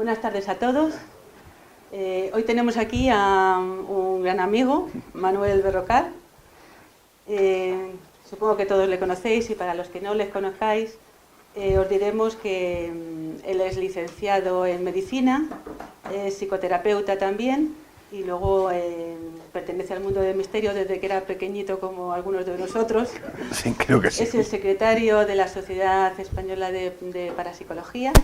Buenas tardes a todos. Hoy tenemos aquí a un gran amigo, Manuel Berrocal. Supongo que todos le conocéis y para los que no les conozcáis, os diremos que él es licenciado en medicina, es psicoterapeuta también y luego pertenece al mundo del misterio desde que era pequeñito como algunos de nosotros. Sí, creo que sí. Es el secretario de la Sociedad Española de Parapsicología.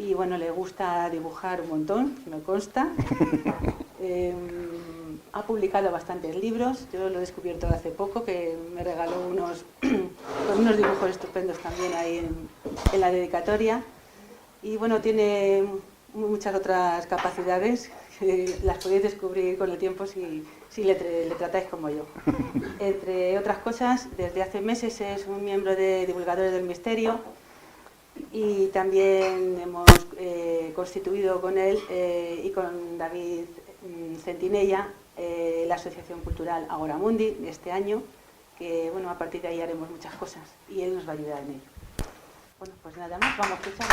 Y bueno, le gusta dibujar un montón, me consta. Ha publicado bastantes libros, yo lo he descubierto hace poco, que me regaló con unos dibujos estupendos también ahí en la dedicatoria. Y bueno, tiene muchas otras capacidades que las podéis descubrir con el tiempo si le tratáis como yo. Entre otras cosas, desde hace meses es un miembro de Divulgadores del Misterio, y también hemos constituido con él y con David Centinella la Asociación Cultural Agoramundi de este año, que bueno, a partir de ahí haremos muchas cosas y él nos va a ayudar en ello. Bueno, pues nada más, vamos a escuchar.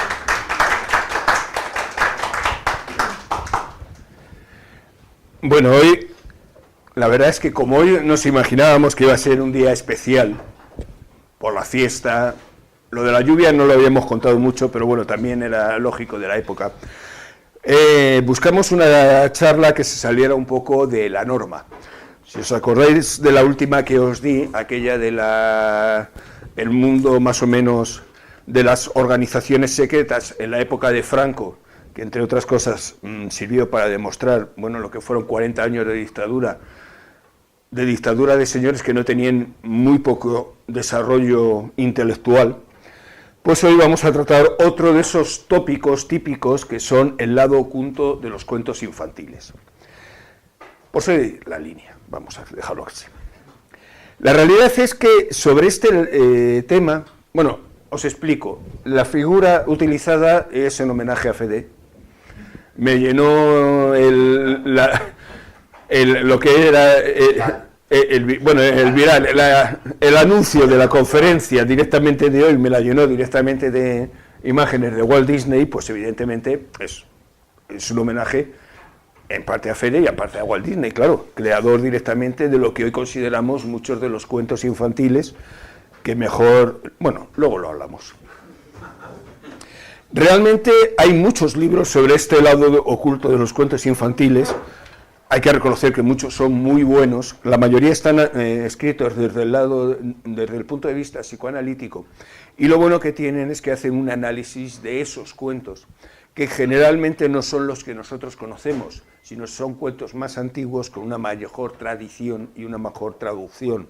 Bueno, hoy, la verdad es que como hoy nos imaginábamos que iba a ser un día especial por la fiesta. Lo de la lluvia no lo habíamos contado mucho, pero bueno, también era lógico de la época. Buscamos una charla que se saliera un poco de la norma. Si os acordáis de la última que os di, aquella de el mundo más o menos de las organizaciones secretas en la época de Franco, que entre otras cosas sirvió para demostrar, bueno, lo que fueron 40 años de dictadura de señores que no tenían muy poco desarrollo intelectual. Pues hoy vamos a tratar otro de esos tópicos típicos que son el lado oculto de los cuentos infantiles. Por seguir la línea, vamos a dejarlo así. La realidad es que sobre este tema, bueno, os explico, la figura utilizada es en homenaje a Fede. Me llenó lo que era... el anuncio de la conferencia directamente de hoy me la llenó directamente de imágenes de Walt Disney, pues evidentemente es un homenaje en parte a Fede y en parte a Walt Disney, claro, creador directamente de lo que hoy consideramos muchos de los cuentos infantiles, que mejor, bueno, luego lo hablamos. Realmente hay muchos libros sobre este lado oculto de los cuentos infantiles. Hay que reconocer que muchos son muy buenos, la mayoría están escritos desde el punto de vista psicoanalítico, y lo bueno que tienen es que hacen un análisis de esos cuentos, que generalmente no son los que nosotros conocemos, sino son cuentos más antiguos con una mayor tradición y una mejor traducción.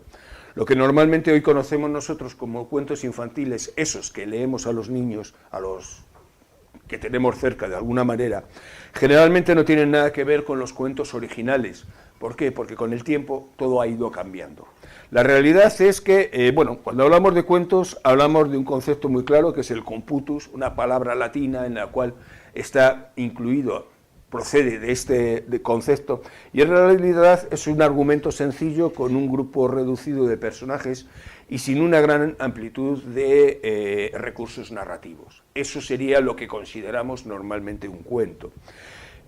Lo que normalmente hoy conocemos nosotros como cuentos infantiles, esos que leemos a los niños, a los que tenemos cerca de alguna manera, generalmente no tienen nada que ver con los cuentos originales. ¿Por qué? Porque con el tiempo todo ha ido cambiando. La realidad es que, cuando hablamos de cuentos, hablamos de un concepto muy claro, que es el computus, una palabra latina en la cual está incluido, procede de este concepto, y en realidad es un argumento sencillo con un grupo reducido de personajes y sin una gran amplitud de recursos narrativos. Eso sería lo que consideramos normalmente un cuento.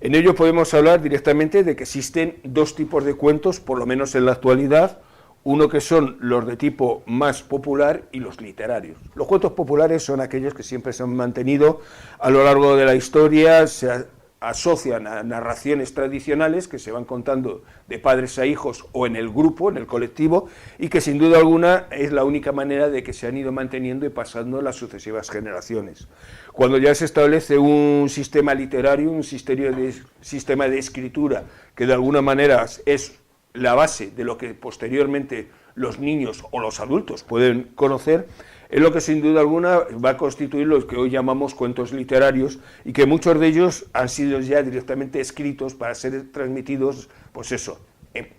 En ello podemos hablar directamente de que existen dos tipos de cuentos, por lo menos en la actualidad, uno que son los de tipo más popular y los literarios. Los cuentos populares son aquellos que siempre se han mantenido a lo largo de la historia, se asocian a narraciones tradicionales que se van contando de padres a hijos o en el grupo, en el colectivo, y que sin duda alguna es la única manera de que se han ido manteniendo y pasando las sucesivas generaciones. Cuando ya se establece un sistema literario, un sistema de escritura que de alguna manera es la base de lo que posteriormente los niños o los adultos pueden conocer, es lo que sin duda alguna va a constituir lo que hoy llamamos cuentos literarios, y que muchos de ellos han sido ya directamente escritos para ser transmitidos, pues eso,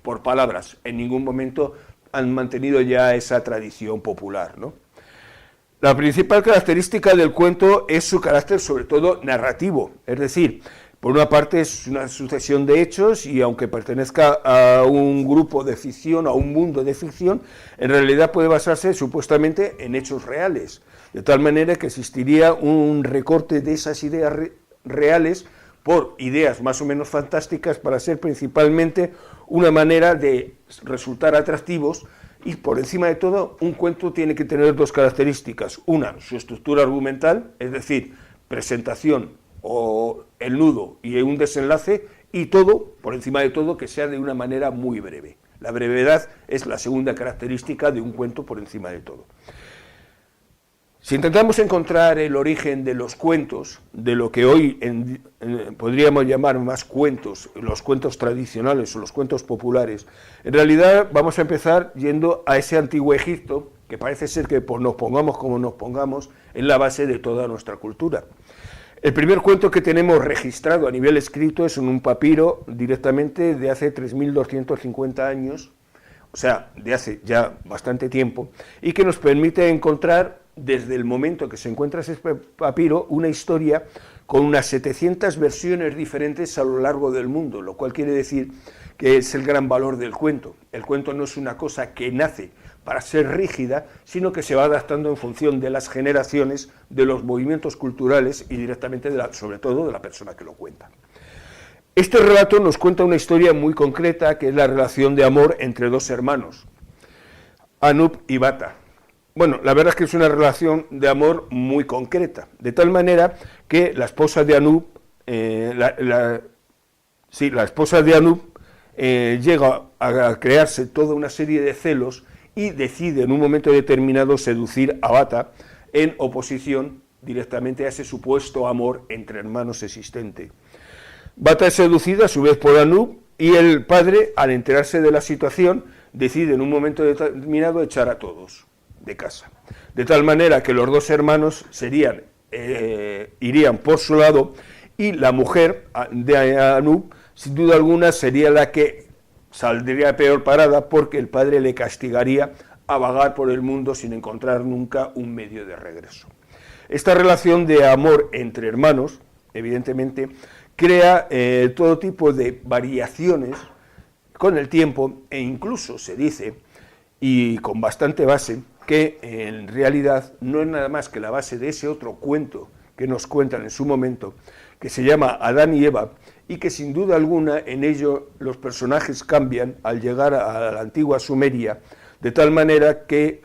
por palabras. En ningún momento han mantenido ya esa tradición popular, ¿no? La principal característica del cuento es su carácter sobre todo narrativo, es decir, por una parte es una sucesión de hechos y aunque pertenezca a un grupo de ficción, a un mundo de ficción, en realidad puede basarse supuestamente en hechos reales, de tal manera que existiría un recorte de esas ideas reales por ideas más o menos fantásticas para ser principalmente una manera de resultar atractivos. Y por encima de todo, un cuento tiene que tener dos características. Una, su estructura argumental, es decir, presentación o el nudo y un desenlace, y todo, por encima de todo, que sea de una manera muy breve. La brevedad es la segunda característica de un cuento por encima de todo. Si intentamos encontrar el origen de los cuentos, de lo que hoy podríamos llamar más cuentos, los cuentos tradicionales o los cuentos populares, en realidad vamos a empezar yendo a ese antiguo Egipto, que parece ser que nos pongamos como nos pongamos, es la base de toda nuestra cultura. El primer cuento que tenemos registrado a nivel escrito es en un papiro directamente de hace 3.250 años, o sea, de hace ya bastante tiempo, y que nos permite encontrar, desde el momento que se encuentra ese papiro, una historia con unas 700 versiones diferentes a lo largo del mundo, lo cual quiere decir que es el gran valor del cuento. El cuento no es una cosa que nace para ser rígida, sino que se va adaptando en función de las generaciones, de los movimientos culturales y directamente, sobre todo, de la persona que lo cuenta. Este relato nos cuenta una historia muy concreta, que es la relación de amor entre dos hermanos, Anup y Bata. Bueno, la verdad es que es una relación de amor muy concreta, de tal manera que la esposa de Anup, la esposa de Anup llega a crearse toda una serie de celos y decide en un momento determinado seducir a Bata en oposición directamente a ese supuesto amor entre hermanos existente. Bata es seducida a su vez por Anup y el padre, al enterarse de la situación, decide en un momento determinado echar a todos de casa. De tal manera que los dos hermanos irían por su lado y la mujer de Anup, sin duda alguna, sería la que saldría peor parada, porque el padre le castigaría a vagar por el mundo sin encontrar nunca un medio de regreso. Esta relación de amor entre hermanos, evidentemente, crea todo tipo de variaciones con el tiempo, e incluso se dice, y con bastante base, que en realidad no es nada más que la base de ese otro cuento que nos cuentan en su momento, que se llama Adán y Eva, y que sin duda alguna en ello los personajes cambian al llegar a la antigua Sumeria, de tal manera que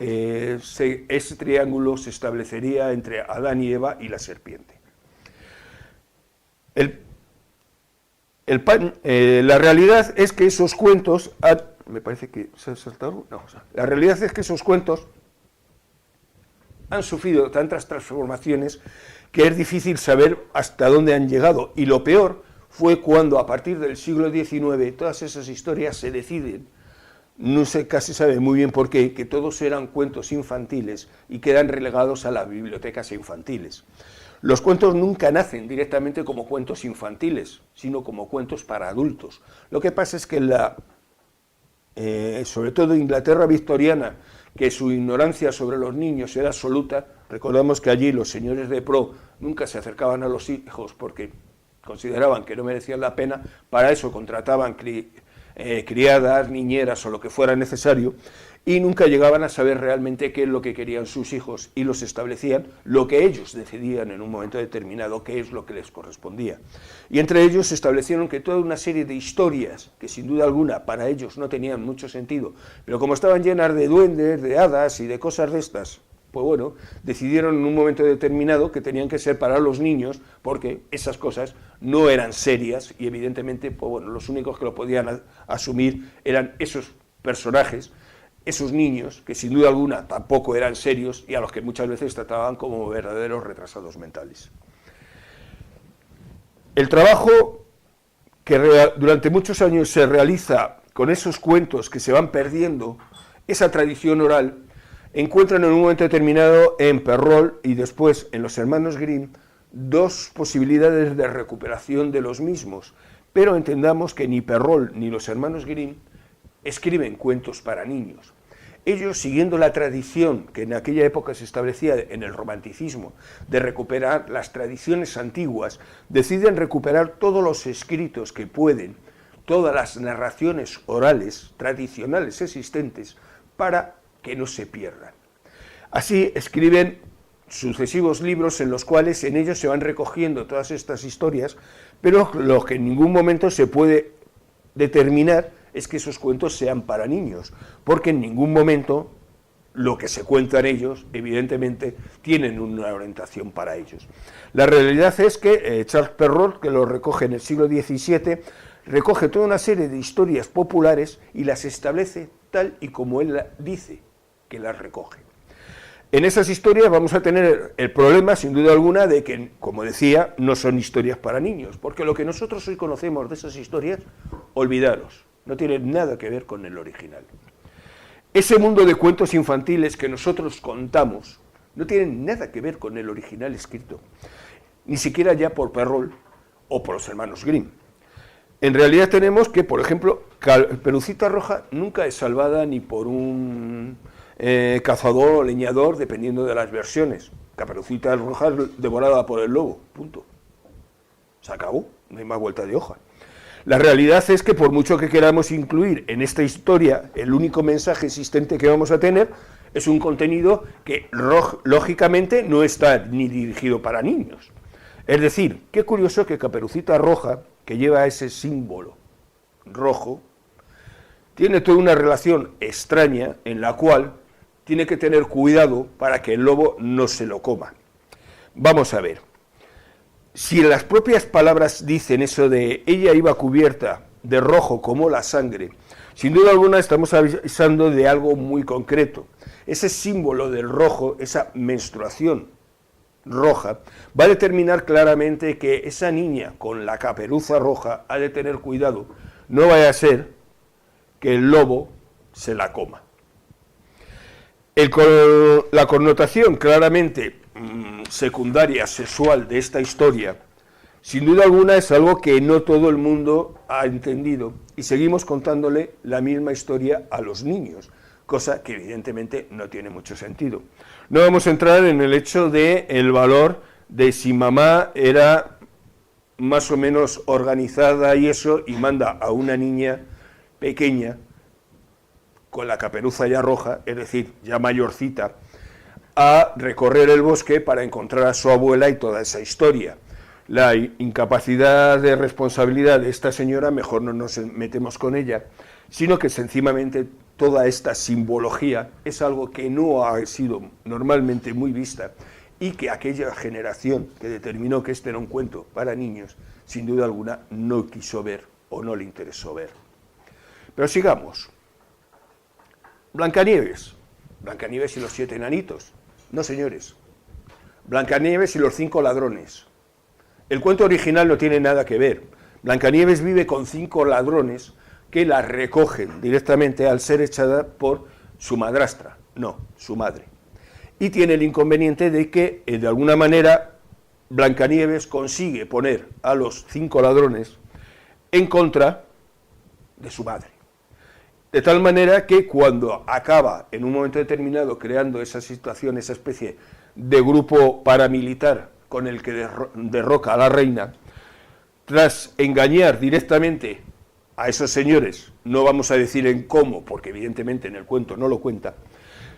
ese triángulo se establecería entre Adán y Eva y la serpiente. La realidad es que esos cuentos... me parece que se ha saltado... No, la realidad es que esos cuentos han sufrido tantas transformaciones que es difícil saber hasta dónde han llegado, y lo peor fue cuando a partir del siglo XIX todas esas historias se deciden, no se casi sabe muy bien por qué, que todos eran cuentos infantiles y quedan relegados a las bibliotecas infantiles. Los cuentos nunca nacen directamente como cuentos infantiles, sino como cuentos para adultos. Lo que pasa es que sobre todo Inglaterra victoriana, que su ignorancia sobre los niños era absoluta, recordamos que allí los señores de pro nunca se acercaban a los hijos porque consideraban que no merecían la pena, para eso contrataban criadas, niñeras o lo que fuera necesario, y nunca llegaban a saber realmente qué es lo que querían sus hijos, y los establecían lo que ellos decidían en un momento determinado, qué es lo que les correspondía. Y entre ellos establecieron que toda una serie de historias, que sin duda alguna para ellos no tenían mucho sentido, pero como estaban llenas de duendes, de hadas y de cosas de estas, pues bueno, decidieron en un momento determinado que tenían que ser para los niños, porque esas cosas no eran serias, y evidentemente, pues bueno, los únicos que lo podían asumir eran esos personajes, esos niños, que sin duda alguna tampoco eran serios y a los que muchas veces trataban como verdaderos retrasados mentales. El trabajo que durante muchos años se realiza con esos cuentos que se van perdiendo, esa tradición oral, encuentran en un momento determinado en Perrault y después en los hermanos Grimm dos posibilidades de recuperación de los mismos, pero entendamos que ni Perrault ni los hermanos Grimm escriben cuentos para niños. Ellos, siguiendo la tradición que en aquella época se establecía en el romanticismo, de recuperar las tradiciones antiguas, deciden recuperar todos los escritos que pueden, todas las narraciones orales tradicionales existentes, para que no se pierdan. Así escriben sucesivos libros en los cuales en ellos se van recogiendo todas estas historias, pero lo que en ningún momento se puede determinar es que esos cuentos sean para niños, porque en ningún momento lo que se cuentan ellos, evidentemente, tienen una orientación para ellos. La realidad es que Charles Perrault, que lo recoge en el siglo XVII, recoge toda una serie de historias populares y las establece tal y como él dice que las recoge. En esas historias vamos a tener el problema, sin duda alguna, de que, como decía, no son historias para niños, porque lo que nosotros hoy conocemos de esas historias, olvidaros, no tiene nada que ver con el original. Ese mundo de cuentos infantiles que nosotros contamos no tiene nada que ver con el original escrito, ni siquiera ya por Perrault o por los hermanos Grimm. En realidad tenemos que, por ejemplo, Caperucita Roja nunca es salvada ni por un cazador o leñador, dependiendo de las versiones. Caperucita Roja es devorada por el lobo, punto. Se acabó, no hay más vuelta de hoja. La realidad es que por mucho que queramos incluir en esta historia, el único mensaje existente que vamos a tener es un contenido que lógicamente no está ni dirigido para niños. Es decir, qué curioso que Caperucita Roja, que lleva ese símbolo rojo, tiene toda una relación extraña en la cual tiene que tener cuidado para que el lobo no se lo coma. Vamos a ver. Si las propias palabras dicen eso de ella iba cubierta de rojo como la sangre, sin duda alguna estamos avisando de algo muy concreto. Ese símbolo del rojo, esa menstruación roja, va a determinar claramente que esa niña con la caperuza roja ha de tener cuidado, no vaya a ser que el lobo se la coma. La connotación claramente secundaria, sexual de esta historia, sin duda alguna es algo que no todo el mundo ha entendido y seguimos contándole la misma historia a los niños, cosa que evidentemente no tiene mucho sentido. No vamos a entrar en el hecho de el valor de si mamá era más o menos organizada y eso, y manda a una niña pequeña con la caperuza ya roja, es decir, ya mayorcita, a recorrer el bosque para encontrar a su abuela y toda esa historia. La incapacidad de responsabilidad de esta señora, mejor no nos metemos con ella, sino que sencillamente toda esta simbología es algo que no ha sido normalmente muy vista y que aquella generación que determinó que este era un cuento para niños, sin duda alguna no quiso ver o no le interesó ver. Pero sigamos. Blancanieves. Blancanieves y los 7 enanitos. No, señores. Blancanieves y los 5 ladrones. El cuento original no tiene nada que ver. Blancanieves vive con 5 ladrones que la recogen directamente al ser echada por su madrastra, no, su madre. Y tiene el inconveniente de que, de alguna manera, Blancanieves consigue poner a los 5 ladrones en contra de su madre. De tal manera que cuando acaba, en un momento determinado, creando esa situación, esa especie de grupo paramilitar con el que derroca a la reina, tras engañar directamente a esos señores, no vamos a decir en cómo, porque evidentemente en el cuento no lo cuenta,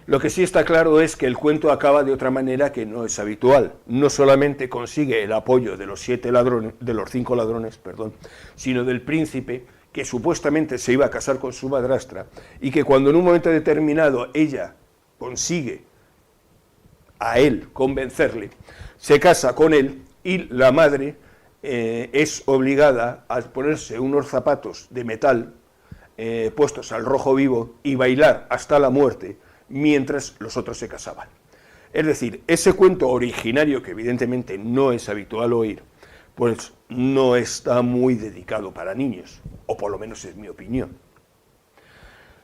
lo que sí está claro es que el cuento acaba de otra manera que no es habitual. No solamente consigue el apoyo de los 7 ladrones, de los 5 ladrones, perdón, sino del príncipe, que supuestamente se iba a casar con su madrastra, y que cuando en un momento determinado ella consigue a él convencerle, se casa con él y la madre es obligada a ponerse unos zapatos de metal puestos al rojo vivo y bailar hasta la muerte mientras los otros se casaban. Es decir, ese cuento originario, que evidentemente no es habitual oír, pues no está muy dedicado para niños, o por lo menos es mi opinión.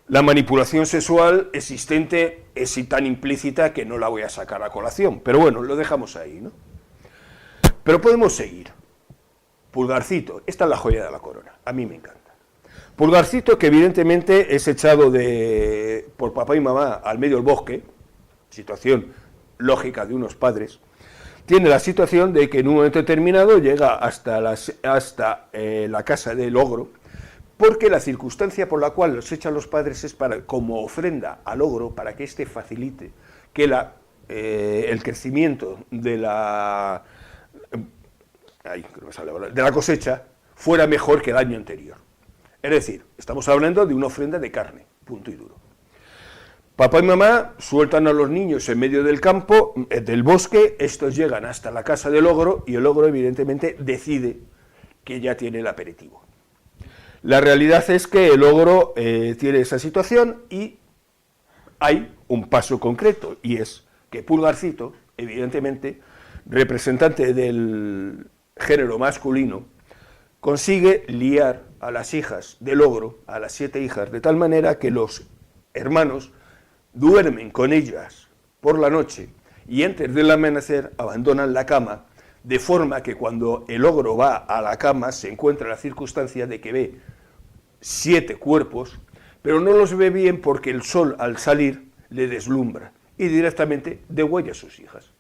La manipulación sexual existente es tan implícita que no la voy a sacar a colación, pero bueno, lo dejamos ahí, ¿no? Pero podemos seguir. Pulgarcito, esta es la joya de la corona, a mí me encanta. Pulgarcito, que evidentemente es echado por papá y mamá al medio del bosque, situación lógica de unos padres, tiene la situación de que en un momento determinado llega hasta la casa del ogro, porque la circunstancia por la cual los echan los padres es como ofrenda al ogro, para que éste facilite que la el crecimiento de la cosecha fuera mejor que el año anterior. Es decir, estamos hablando de una ofrenda de carne, punto y duro. Papá y mamá sueltan a los niños en medio del campo, del bosque, estos llegan hasta la casa del ogro y el ogro evidentemente decide que ya tiene el aperitivo. La realidad es que el ogro tiene esa situación y hay un paso concreto, y es que Pulgarcito, evidentemente, representante del género masculino, consigue liar a las hijas del ogro, a las 7 hijas, de tal manera que los hermanos duermen con ellas por la noche y antes del amanecer abandonan la cama, de forma que cuando el ogro va a la cama se encuentra la circunstancia de que ve 7 cuerpos, pero no los ve bien porque el sol al salir le deslumbra y directamente degüella a sus hijas.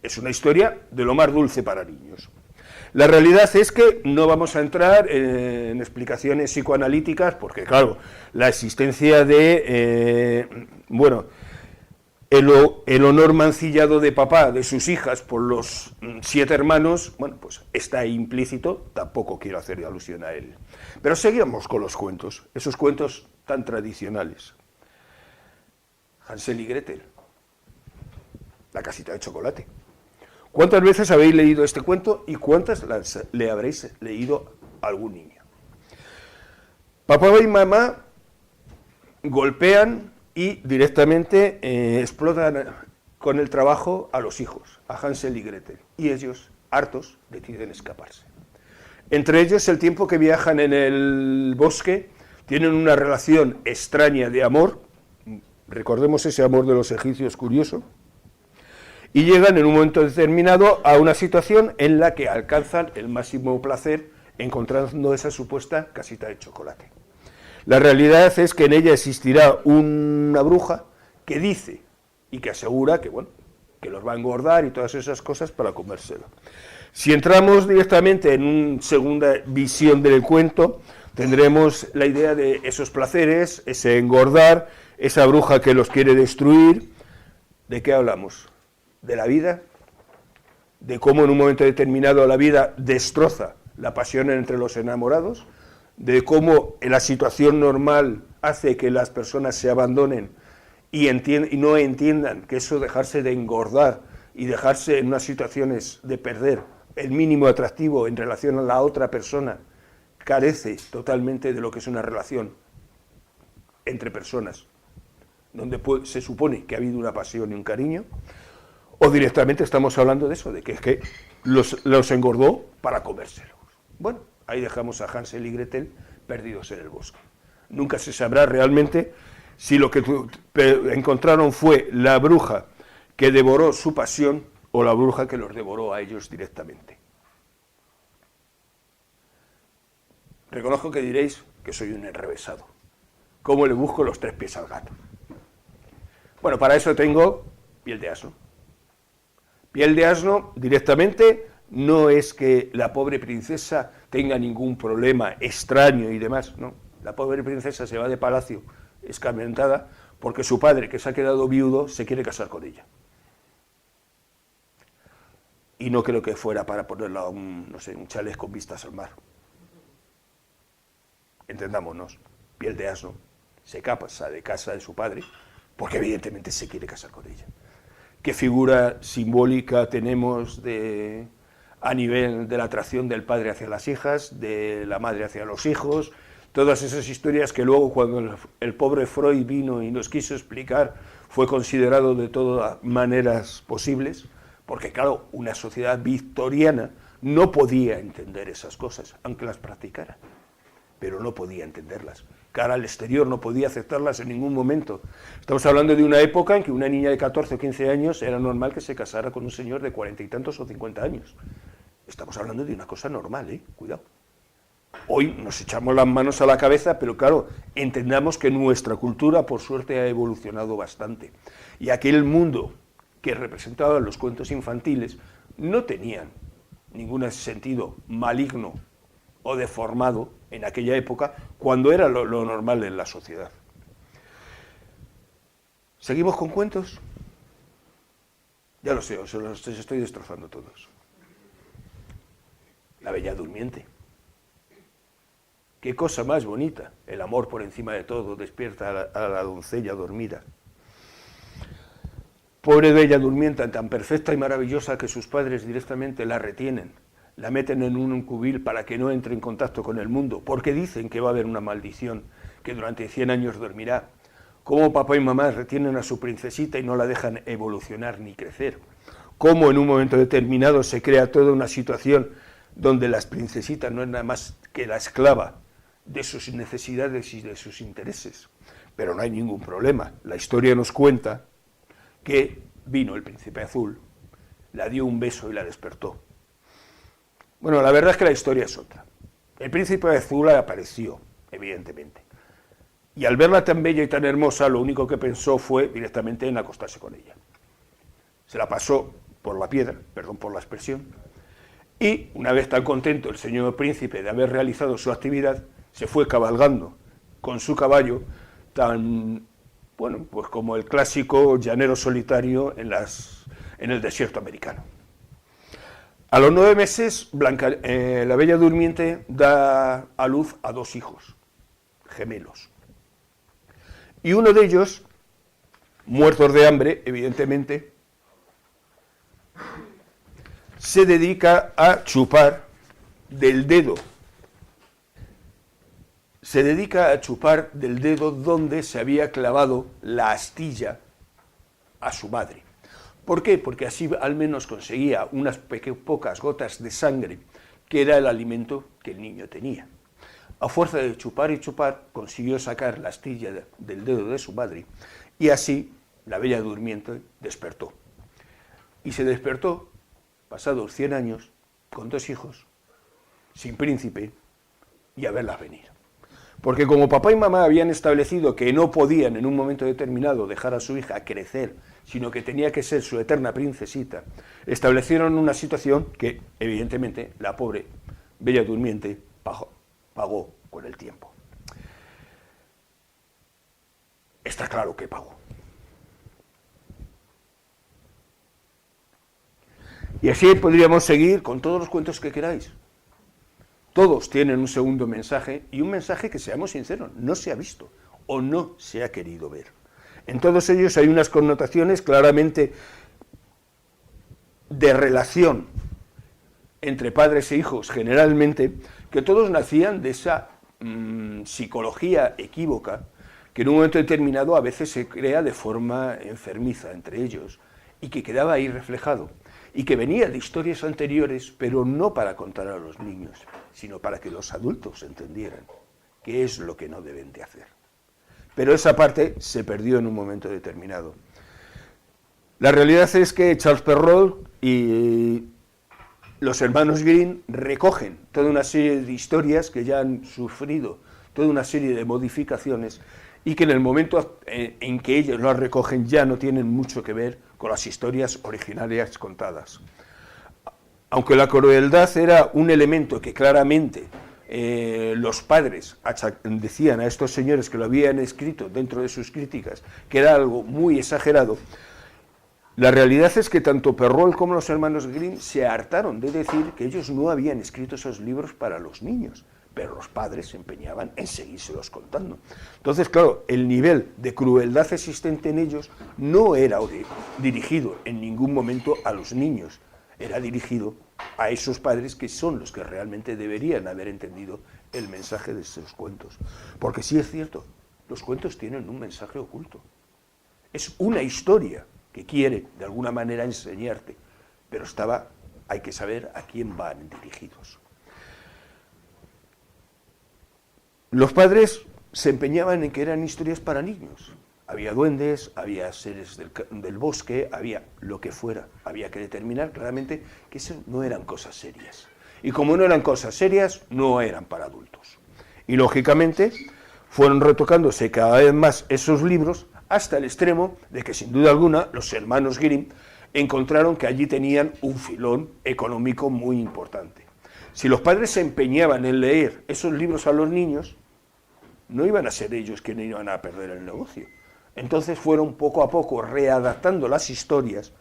Es una historia de lo más dulce para niños. La realidad es que no vamos a entrar en explicaciones psicoanalíticas porque, claro, la existencia de, el honor mancillado de papá, de sus hijas, por los 7 hermanos, bueno, pues está implícito, tampoco quiero hacer alusión a él. Pero seguimos con los cuentos, esos cuentos tan tradicionales. Hansel y Gretel, la casita de chocolate. ¿Cuántas veces habéis leído este cuento y cuántas le habréis leído a algún niño? Papá y mamá golpean y directamente explotan con el trabajo a los hijos, a Hansel y Gretel, y ellos, hartos, deciden escaparse. Entre ellos, el tiempo que viajan en el bosque, tienen una relación extraña de amor, recordemos ese amor de los egipcios curioso, y llegan en un momento determinado a una situación en la que alcanzan el máximo placer encontrando esa supuesta casita de chocolate. La realidad es que en ella existirá una bruja que dice y que asegura que, bueno, que los va a engordar y todas esas cosas para comérselo. Si entramos directamente en una segunda visión del cuento, tendremos la idea de esos placeres, ese engordar, esa bruja que los quiere destruir. ¿De qué hablamos? De la vida, de cómo en un momento determinado la vida destroza la pasión entre los enamorados, de cómo la situación normal hace que las personas se abandonen y no entiendan que eso dejarse de engordar y dejarse en unas situaciones de perder el mínimo atractivo en relación a la otra persona carece totalmente de lo que es una relación entre personas, donde se supone que ha habido una pasión y un cariño. O directamente estamos hablando de eso, de que es que los engordó para comérselos. Bueno, ahí dejamos a Hansel y Gretel perdidos en el bosque. Nunca se sabrá realmente si lo que encontraron fue la bruja que devoró su pasión o la bruja que los devoró a ellos directamente. Reconozco que diréis que soy un enrevesado. ¿Cómo le busco los 3 pies al gato? Bueno, para eso tengo piel de asno. Piel de asno, directamente, no es que la pobre princesa tenga ningún problema extraño y demás, no. La pobre princesa se va de palacio escarmentada porque su padre, que se ha quedado viudo, se quiere casar con ella. Y no creo que fuera para ponerla a un chalet con vistas al mar. Entendámonos, piel de asno, se casa de casa de su padre porque evidentemente se quiere casar con ella. ¿Qué figura simbólica tenemos a nivel de la atracción del padre hacia las hijas, de la madre hacia los hijos? Todas esas historias que luego, cuando el pobre Freud vino y nos quiso explicar, fue considerado de todas maneras posibles, porque claro, una sociedad victoriana no podía entender esas cosas, aunque las practicara, pero no podía entenderlas. Cara al exterior no podía aceptarlas en ningún momento. Estamos hablando de una época en que una niña de 14 o 15 años era normal que se casara con un señor de 40 y tantos o 50 años. Estamos hablando de una cosa normal, cuidado. Hoy nos echamos las manos a la cabeza, pero claro, entendamos que nuestra cultura, por suerte, ha evolucionado bastante. Y aquel mundo que representaban los cuentos infantiles no tenían ningún sentido maligno o deformado en aquella época, cuando era lo normal en la sociedad. ¿Seguimos con cuentos? Ya lo sé, os los estoy destrozando todos. La Bella Durmiente. Qué cosa más bonita. El amor por encima de todo despierta a la doncella dormida. Pobre Bella Durmiente, tan perfecta y maravillosa que sus padres directamente la retienen, la meten en un cubil para que no entre en contacto con el mundo, porque dicen que va a haber una maldición, que durante 100 años dormirá. Cómo papá y mamá retienen a su princesita y no la dejan evolucionar ni crecer. Cómo en un momento determinado se crea toda una situación donde la princesita no es nada más que la esclava de sus necesidades y de sus intereses. Pero no hay ningún problema. La historia nos cuenta que vino el príncipe azul, la dio un beso y la despertó. Bueno, la verdad es que la historia es otra. El príncipe azul apareció, evidentemente. Y al verla tan bella y tan hermosa, lo único que pensó fue directamente en acostarse con ella. Se la pasó por la piedra, perdón por la expresión, y una vez tan contento el señor príncipe de haber realizado su actividad, se fue cabalgando con su caballo tan, bueno, pues como el clásico llanero solitario en el desierto americano. A los 9 meses, la Bella Durmiente da a luz a 2 hijos, gemelos. Y uno de ellos, muertos de hambre, evidentemente, se dedica a chupar del dedo. Se dedica a chupar del dedo donde se había clavado la astilla a su madre. ¿Por qué? Porque así al menos conseguía unas pocas gotas de sangre, que era el alimento que el niño tenía. A fuerza de chupar y chupar, consiguió sacar la astilla del dedo de su madre, y así la Bella Durmiente despertó. Y se despertó, pasados 100 años, con 2 hijos, sin príncipe, y a verlas venir. Porque como papá y mamá habían establecido que no podían en un momento determinado dejar a su hija crecer, sino que tenía que ser su eterna princesita, establecieron una situación que, evidentemente, la pobre Bella Durmiente pagó con el tiempo. Está claro que pagó. Y así podríamos seguir con todos los cuentos que queráis. Todos tienen un segundo mensaje, y un mensaje que, seamos sinceros, no se ha visto o no se ha querido ver. En todos ellos hay unas connotaciones claramente de relación entre padres e hijos, generalmente, que todos nacían de esa psicología equívoca que en un momento determinado a veces se crea de forma enfermiza entre ellos y que quedaba ahí reflejado y que venía de historias anteriores, pero no para contar a los niños, sino para que los adultos entendieran qué es lo que no deben de hacer. Pero esa parte se perdió en un momento determinado. La realidad es que Charles Perrault y los hermanos Grimm recogen toda una serie de historias que ya han sufrido toda una serie de modificaciones y que en el momento en que ellos las recogen ya no tienen mucho que ver con las historias originarias contadas. Aunque la crueldad era un elemento que claramente los padres decían a estos señores que lo habían escrito dentro de sus críticas, que era algo muy exagerado, la realidad es que tanto Perrault como los hermanos Grimm se hartaron de decir que ellos no habían escrito esos libros para los niños, pero los padres se empeñaban en seguírselos contando. Entonces, claro, el nivel de crueldad existente en ellos no era dirigido en ningún momento a los niños, era dirigido a esos padres que son los que realmente deberían haber entendido el mensaje de esos cuentos. Porque sí es cierto, los cuentos tienen un mensaje oculto. Es una historia que quiere, de alguna manera, enseñarte, pero hay que saber a quién van dirigidos. Los padres se empeñaban en que eran historias para niños. Había duendes, había seres del bosque, había lo que fuera. Había que determinar claramente que eso no eran cosas serias. Y como no eran cosas serias, no eran para adultos. Y lógicamente fueron retocándose cada vez más esos libros hasta el extremo de que, sin duda alguna, los hermanos Grimm encontraron que allí tenían un filón económico muy importante. Si los padres se empeñaban en leer esos libros a los niños, no iban a ser ellos quienes iban a perder el negocio. Entonces fueron poco a poco readaptando las historias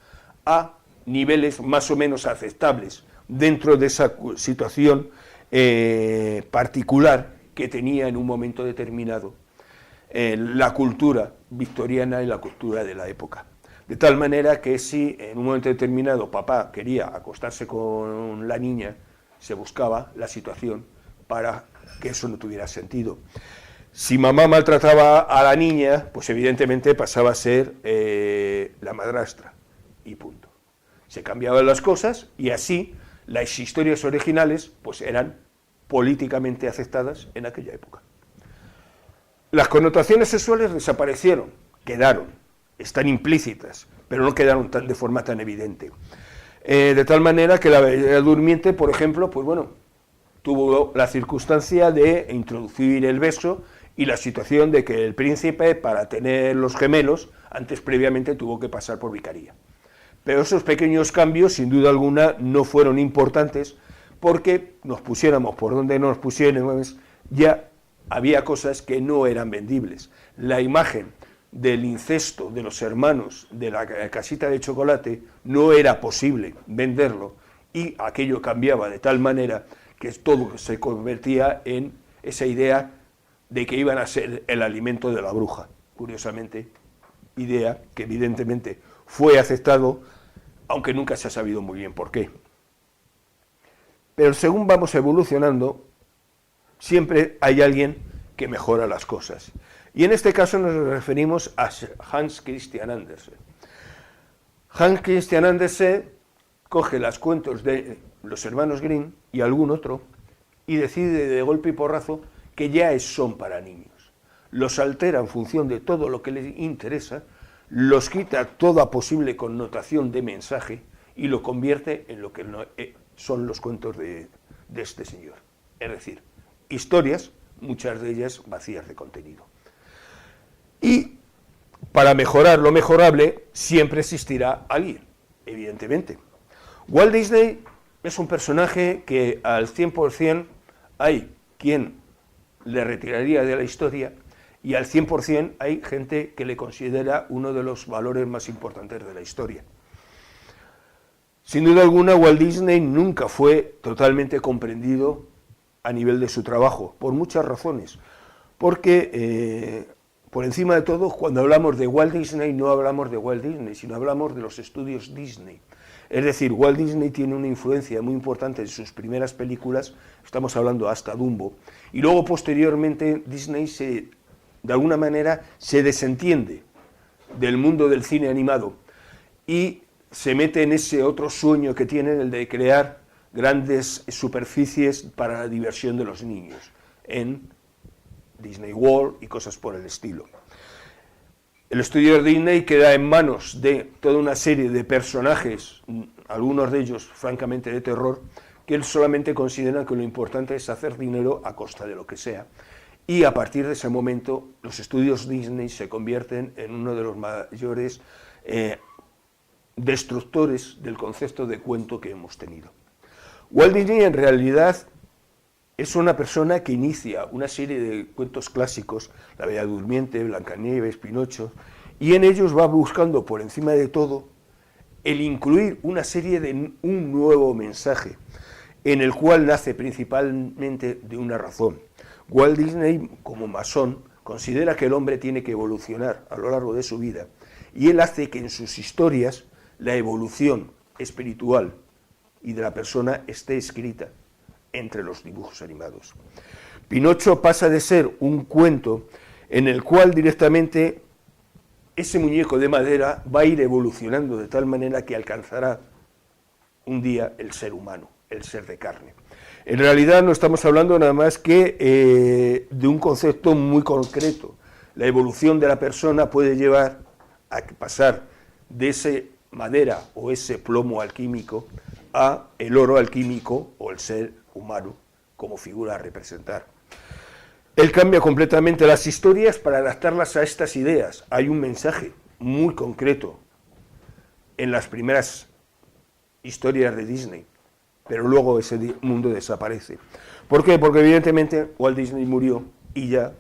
a niveles más o menos aceptables dentro de esa situación particular que tenía en un momento determinado la cultura victoriana y la cultura de la época. De tal manera que si en un momento determinado papá quería acostarse con la niña, se buscaba la situación para que eso no tuviera sentido. Si mamá maltrataba a la niña, pues evidentemente pasaba a ser la madrastra, y punto. Se cambiaban las cosas y así las historias originales pues eran políticamente aceptadas en aquella época. Las connotaciones sexuales desaparecieron, quedaron, están implícitas, pero no quedaron de forma tan evidente. De tal manera que la Bella Durmiente, por ejemplo, pues bueno, tuvo la circunstancia de introducir el beso y la situación de que el príncipe, para tener los gemelos, antes previamente tuvo que pasar por vicaría. Pero esos pequeños cambios, sin duda alguna, no fueron importantes, porque nos pusiéramos por donde nos pusiéramos, ya había cosas que no eran vendibles. La imagen del incesto de los hermanos de la casita de chocolate no era posible venderlo, y aquello cambiaba de tal manera que todo se convertía en esa idea de que iban a ser el alimento de la bruja. Curiosamente, idea que evidentemente fue aceptado, aunque nunca se ha sabido muy bien por qué. Pero según vamos evolucionando, siempre hay alguien que mejora las cosas. Y en este caso nos referimos a Hans Christian Andersen. Hans Christian Andersen coge los cuentos de los hermanos Grimm y algún otro y decide de golpe y porrazo que ya son para niños. Los altera en función de todo lo que les interesa, los quita toda posible connotación de mensaje y lo convierte en lo que son los cuentos de este señor. Es decir, historias, muchas de ellas vacías de contenido. Y para mejorar lo mejorable siempre existirá alguien, evidentemente. Walt Disney es un personaje que al 100% hay quien le retiraría de la historia y al 100% hay gente que le considera uno de los valores más importantes de la historia. Sin duda alguna, Walt Disney nunca fue totalmente comprendido a nivel de su trabajo, por muchas razones, porque por encima de todo, cuando hablamos de Walt Disney, no hablamos de Walt Disney, sino hablamos de los estudios Disney. Es decir, Walt Disney tiene una influencia muy importante en sus primeras películas, estamos hablando hasta Dumbo, y luego posteriormente Disney de alguna manera se desentiende del mundo del cine animado y se mete en ese otro sueño que tienen, el de crear grandes superficies para la diversión de los niños, en Disney World y cosas por el estilo. El estudio Disney queda en manos de toda una serie de personajes, algunos de ellos francamente de terror, que él solamente considera que lo importante es hacer dinero a costa de lo que sea. Y a partir de ese momento, los estudios Disney se convierten en uno de los mayores destructores del concepto de cuento que hemos tenido. Walt Disney en realidad es una persona que inicia una serie de cuentos clásicos, La Bella Durmiente, Blancanieves, Pinocho, y en ellos va buscando por encima de todo el incluir una serie de un nuevo mensaje, en el cual nace principalmente de una razón. Walt Disney, como masón, considera que el hombre tiene que evolucionar a lo largo de su vida, y él hace que en sus historias la evolución espiritual y de la persona esté escrita entre los dibujos animados. Pinocho pasa de ser un cuento en el cual directamente ese muñeco de madera va a ir evolucionando de tal manera que alcanzará un día el ser humano, el ser de carne. En realidad no estamos hablando nada más que de un concepto muy concreto. La evolución de la persona puede llevar a pasar de ese madera o ese plomo alquímico a el oro alquímico o el ser humano como figura a representar. Él cambia completamente las historias para adaptarlas a estas ideas. Hay un mensaje muy concreto en las primeras historias de Disney, pero luego ese mundo desaparece. ¿Por qué? Porque evidentemente Walt Disney murió y ya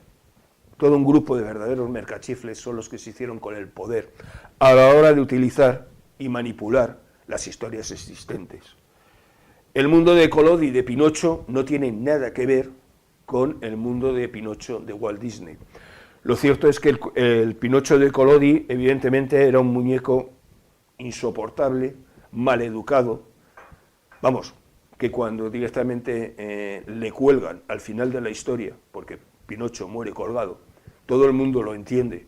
todo un grupo de verdaderos mercachifles son los que se hicieron con el poder a la hora de utilizar y manipular las historias existentes. El mundo de Collodi y de Pinocho no tiene nada que ver con el mundo de Pinocho de Walt Disney. Lo cierto es que el Pinocho de Collodi evidentemente era un muñeco insoportable, maleducado, vamos, que cuando directamente le cuelgan al final de la historia, porque Pinocho muere colgado, todo el mundo lo entiende,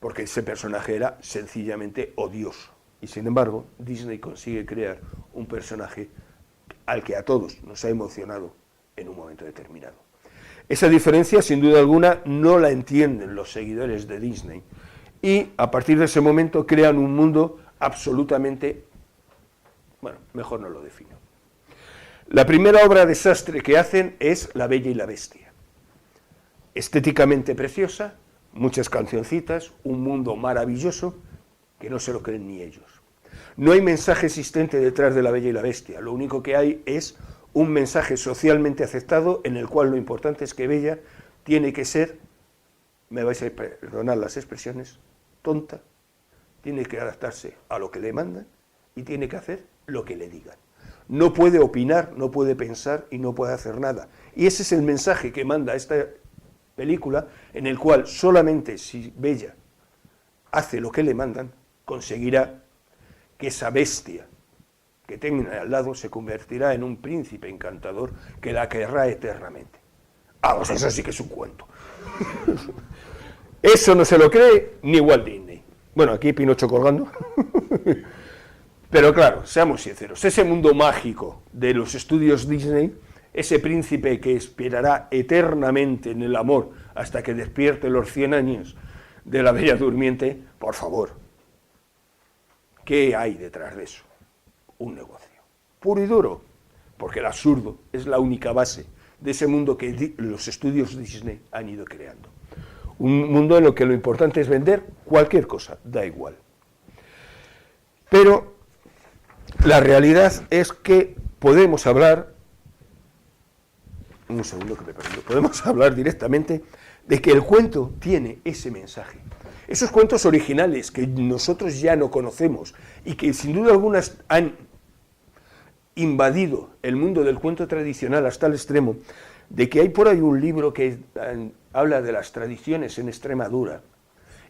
porque ese personaje era sencillamente odioso. Y sin embargo, Disney consigue crear un personaje al que a todos nos ha emocionado en un momento determinado. Esa diferencia, sin duda alguna, no la entienden los seguidores de Disney. Y a partir de ese momento crean un mundo absolutamente, bueno, mejor no lo defino. La primera obra desastre que hacen es La Bella y la Bestia. Estéticamente preciosa, muchas cancioncitas, un mundo maravilloso que no se lo creen ni ellos. No hay mensaje existente detrás de La Bella y la Bestia, lo único que hay es un mensaje socialmente aceptado en el cual lo importante es que Bella tiene que ser, me vais a perdonar las expresiones, tonta, tiene que adaptarse a lo que le mandan y tiene que hacer lo que le digan. No puede opinar, no puede pensar y no puede hacer nada. Y ese es el mensaje que manda esta película, en el cual solamente si Bella hace lo que le mandan, conseguirá que esa bestia que tenga al lado se convertirá en un príncipe encantador que la querrá eternamente. Vamos, eso sí que es un cuento. Eso no se lo cree ni Walt Disney. Bueno, aquí Pinocho colgando. Pero claro, seamos sinceros, ese mundo mágico de los estudios Disney, ese príncipe que esperará eternamente en el amor hasta que despierte los 100 años de la Bella Durmiente, por favor, ¿qué hay detrás de eso? Un negocio, puro y duro, porque el absurdo es la única base de ese mundo que los estudios Disney han ido creando. Un mundo en el que lo importante es vender cualquier cosa, da igual. Pero la realidad es que podemos hablar, un segundo que me perdido, podemos hablar directamente de que el cuento tiene ese mensaje. Esos cuentos originales que nosotros ya no conocemos y que sin duda alguna han invadido el mundo del cuento tradicional hasta el extremo de que hay por ahí un libro que habla de las tradiciones en Extremadura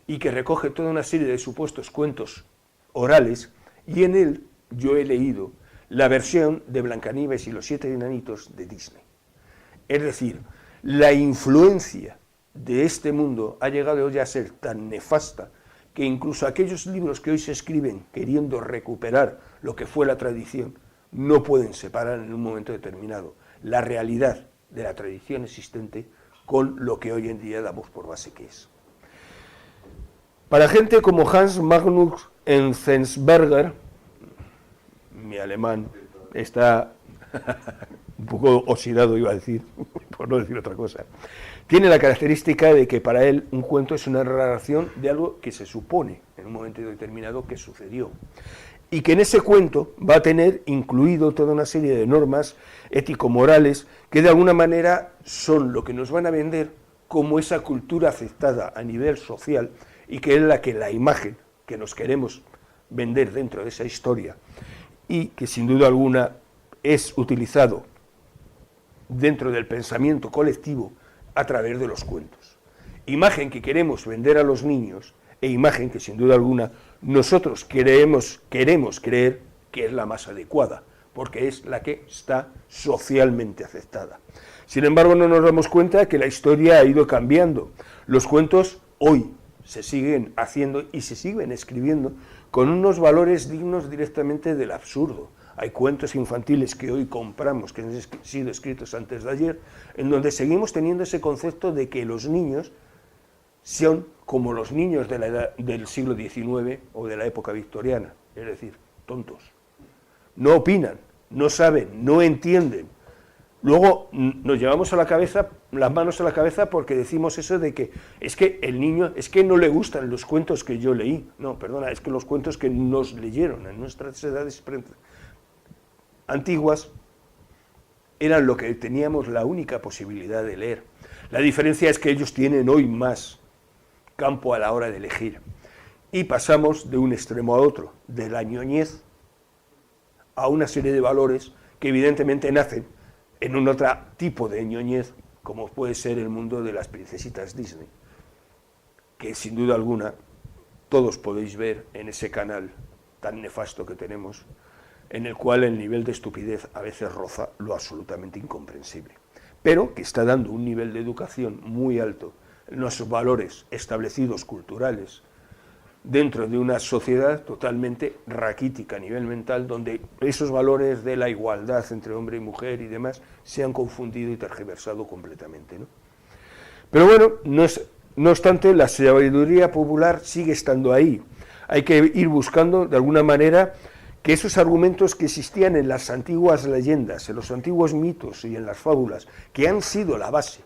y que recoge toda una serie de supuestos cuentos orales, y en él yo he leído la versión de Blancanieves y los 7 enanitos de Disney. Es decir, la influencia de este mundo ha llegado ya a ser tan nefasta que incluso aquellos libros que hoy se escriben queriendo recuperar lo que fue la tradición no pueden separar en un momento determinado la realidad de la tradición existente con lo que hoy en día damos por base que es. Para gente como Hans Magnus Enzensberger, mi alemán está un poco oxidado, iba a decir, por no decir otra cosa, tiene la característica de que para él un cuento es una narración de algo que se supone en un momento determinado que sucedió, y que en ese cuento va a tener incluido toda una serie de normas ético-morales que de alguna manera son lo que nos van a vender como esa cultura aceptada a nivel social y que es la imagen que nos queremos vender dentro de esa historia y que sin duda alguna es utilizado dentro del pensamiento colectivo a través de los cuentos. Imagen que queremos vender a los niños e imagen que sin duda alguna nosotros queremos creer que es la más adecuada, porque es la que está socialmente aceptada. Sin embargo, no nos damos cuenta que la historia ha ido cambiando. Los cuentos hoy se siguen haciendo y se siguen escribiendo con unos valores dignos directamente del absurdo. Hay cuentos infantiles que hoy compramos, que han sido escritos antes de ayer, en donde seguimos teniendo ese concepto de que los niños son como los niños de la edad del siglo XIX o de la época victoriana, es decir, tontos. No opinan, no saben, no entienden. Luego nos llevamos a la cabeza, las manos a la cabeza porque decimos eso de que es que el niño, es que no le gustan los cuentos que yo leí. No, perdona, es que los cuentos que nos leyeron en nuestras edades antiguas eran lo que teníamos la única posibilidad de leer. La diferencia es que ellos tienen hoy más campo a la hora de elegir. y pasamos de un extremo a otro, de la ñoñez a una serie de valores que evidentemente nacen en un otro tipo de ñoñez, como puede ser el mundo de las princesitas Disney, que sin duda alguna todos podéis ver en ese canal tan nefasto que tenemos, en el cual el nivel de estupidez a veces roza lo absolutamente incomprensible, pero que está dando un nivel de educación muy alto en los valores establecidos culturales dentro de una sociedad totalmente raquítica a nivel mental, donde esos valores de la igualdad entre hombre y mujer y demás se han confundido y tergiversado completamente, ¿no? Pero bueno, no obstante, la sabiduría popular sigue estando ahí. Hay que ir buscando, de alguna manera, que esos argumentos que existían en las antiguas leyendas, en los antiguos mitos y en las fábulas, que han sido la base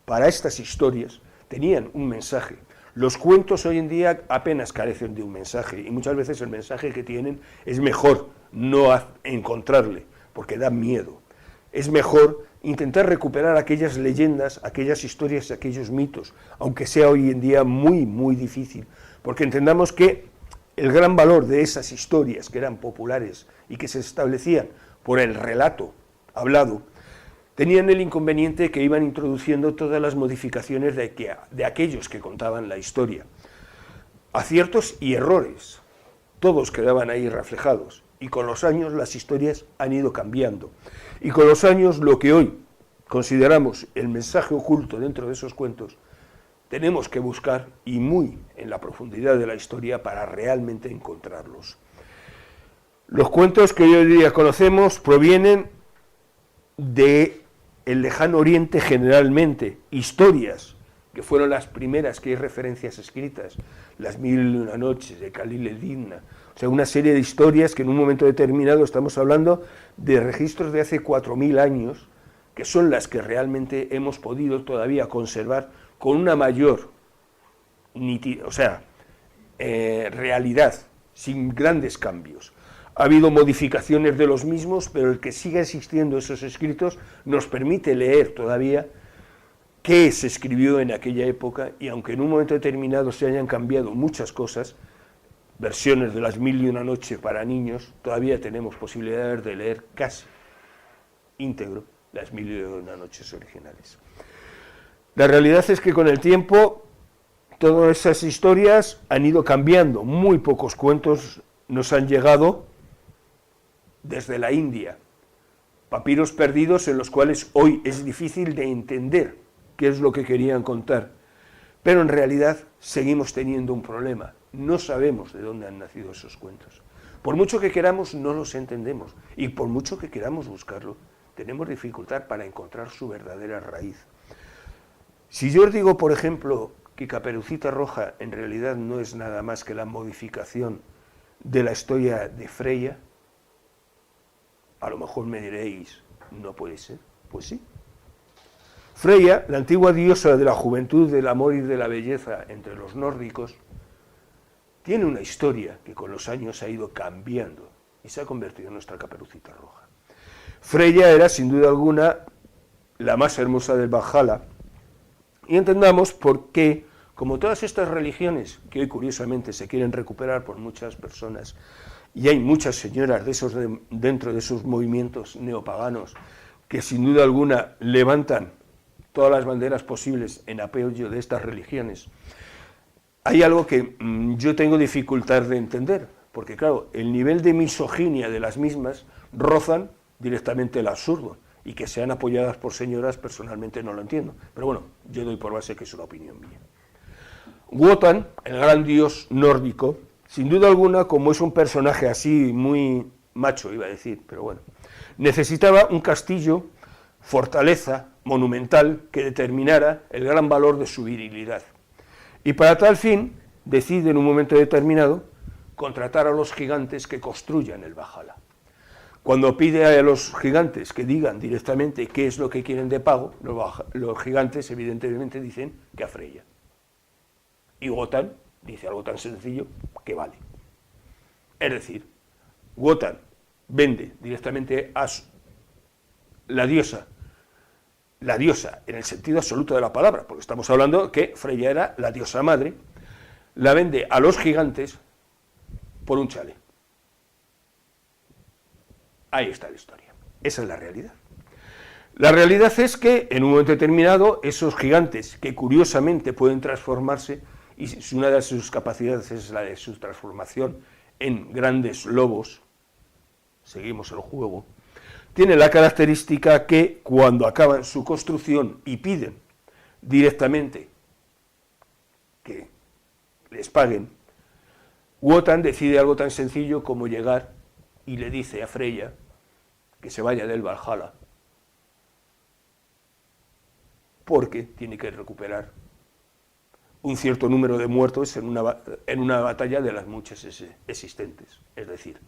para estas historias, tenían un mensaje. Los cuentos hoy en día apenas carecen de un mensaje, y muchas veces el mensaje que tienen es mejor no encontrarle, porque da miedo. Es mejor intentar recuperar aquellas leyendas, aquellas historias, aquellos mitos, aunque sea hoy en día muy, muy difícil, porque entendamos que el gran valor de esas historias que eran populares y que se establecían por el relato hablado, tenían el inconveniente que iban introduciendo todas las modificaciones de aquellos que contaban la historia. Aciertos y errores, todos quedaban ahí reflejados, y con los años las historias han ido cambiando. Y con los años lo que hoy consideramos el mensaje oculto dentro de esos cuentos, tenemos que buscar, y muy en la profundidad de la historia, para realmente encontrarlos. Los cuentos que hoy día conocemos provienen de el lejano oriente generalmente, historias que fueron las primeras que hay referencias escritas, las 1001 noches de Khalil el-Dimna, o sea, una serie de historias que en un momento determinado estamos hablando de registros de hace 4000 años, que son las que realmente hemos podido todavía conservar con una mayor realidad, sin grandes cambios. Ha habido modificaciones de los mismos, pero el que siga existiendo esos escritos nos permite leer todavía qué se escribió en aquella época, y aunque en un momento determinado se hayan cambiado muchas cosas, versiones de las 1001 noches para niños, todavía tenemos posibilidades de leer casi íntegro las 1001 noches originales. La realidad es que con el tiempo todas esas historias han ido cambiando, muy pocos cuentos nos han llegado desde la India, papiros perdidos en los cuales hoy es difícil de entender qué es lo que querían contar, pero en realidad seguimos teniendo un problema, no sabemos de dónde han nacido esos cuentos. Por mucho que queramos, no los entendemos, y por mucho que queramos buscarlo, tenemos dificultad para encontrar su verdadera raíz. Si yo os digo, por ejemplo, que Caperucita Roja en realidad no es nada más que la modificación de la historia de Freya, a lo mejor me diréis, no puede ser. Pues sí. Freya, la antigua diosa de la juventud, del amor y de la belleza entre los nórdicos, tiene una historia que con los años ha ido cambiando y se ha convertido en nuestra Caperucita Roja. Freya era, sin duda alguna, la más hermosa del Valhalla, y entendamos por qué, como todas estas religiones, que hoy curiosamente se quieren recuperar por muchas personas, y hay muchas señoras dentro de esos movimientos neopaganos que sin duda alguna levantan todas las banderas posibles en apoyo de estas religiones, hay algo que yo tengo dificultad de entender, porque claro, el nivel de misoginia de las mismas rozan directamente el absurdo, y que sean apoyadas por señoras personalmente no lo entiendo, pero bueno, yo doy por base que es una opinión mía. Wotan, el gran dios nórdico, sin duda alguna, como es un personaje así muy macho, iba a decir, pero bueno, necesitaba un castillo, fortaleza, monumental, que determinara el gran valor de su virilidad. Y para tal fin, decide en un momento determinado contratar a los gigantes que construyan el Valhalla. Cuando pide a los gigantes que digan directamente qué es lo que quieren de pago, los gigantes evidentemente dicen que a Freya. Y Wotan dice algo tan sencillo que vale. Es decir, Wotan vende directamente a la diosa en el sentido absoluto de la palabra, porque estamos hablando que Freya era la diosa madre, la vende a los gigantes por un chale. Ahí está la historia. Esa es la realidad. La realidad es que en un momento determinado esos gigantes, que curiosamente pueden transformarse, y una de sus capacidades es la de su transformación en grandes lobos, seguimos el juego, tienen la característica que cuando acaban su construcción y piden directamente que les paguen, Wotan decide algo tan sencillo como llegar y le dice a Freya que se vaya del Valhalla porque tiene que recuperar un cierto número de muertos en una batalla de las muchas existentes. Es decir,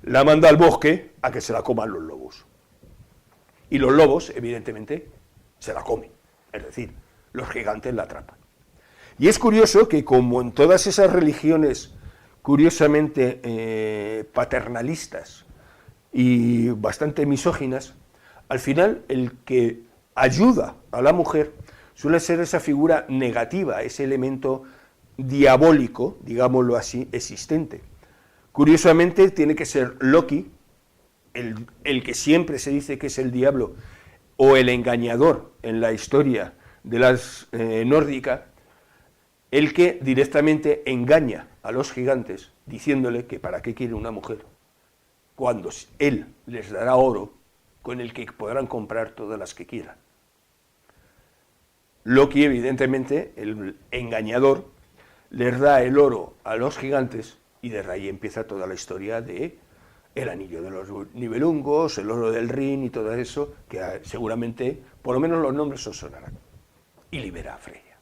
la manda al bosque a que se la coman los lobos. Y los lobos, evidentemente, se la comen. Es decir, los gigantes la atrapan. Y es curioso que, como en todas esas religiones curiosamente paternalistas y bastante misóginas, al final el que ayuda a la mujer suele ser esa figura negativa, ese elemento diabólico, digámoslo así, existente. Curiosamente tiene que ser Loki, el que siempre se dice que es el diablo o el engañador en la historia de las nórdica, el que directamente engaña a los gigantes diciéndole que para qué quiere una mujer, cuando él les dará oro con el que podrán comprar todas las que quieran. Loki, evidentemente, el engañador, les da el oro a los gigantes y desde ahí empieza toda la historia de el anillo de los Nibelungos, el oro del Rin y todo eso, que seguramente, por lo menos los nombres os sonarán. Y libera a Freya.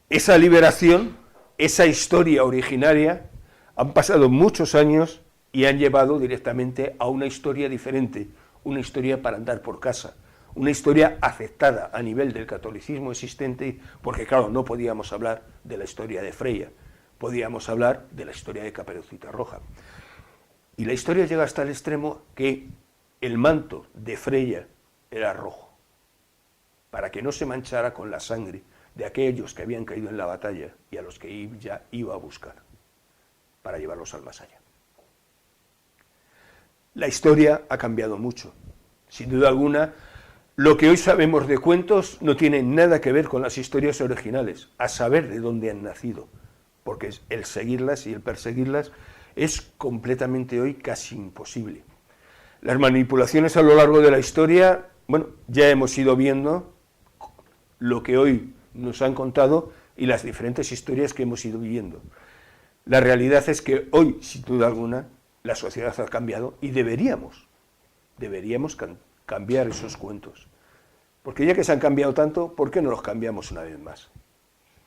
Esa liberación, esa historia originaria, han pasado muchos años y han llevado directamente a una historia diferente, una historia para andar por casa, una historia aceptada a nivel del catolicismo existente, porque claro, no podíamos hablar de la historia de Freya, podíamos hablar de la historia de Caperucita Roja. Y la historia llega hasta el extremo que el manto de Freya era rojo, para que no se manchara con la sangre de aquellos que habían caído en la batalla y a los que ella iba a buscar, para llevarlos al más allá. La historia ha cambiado mucho. Sin duda alguna, lo que hoy sabemos de cuentos no tiene nada que ver con las historias originales, a saber de dónde han nacido, porque el seguirlas y el perseguirlas es completamente hoy casi imposible. Las manipulaciones a lo largo de la historia, bueno, ya hemos ido viendo lo que hoy nos han contado y las diferentes historias que hemos ido viviendo. La realidad es que hoy, sin duda alguna, la sociedad ha cambiado y deberíamos cambiar esos cuentos. Porque ya que se han cambiado tanto, ¿por qué no los cambiamos una vez más?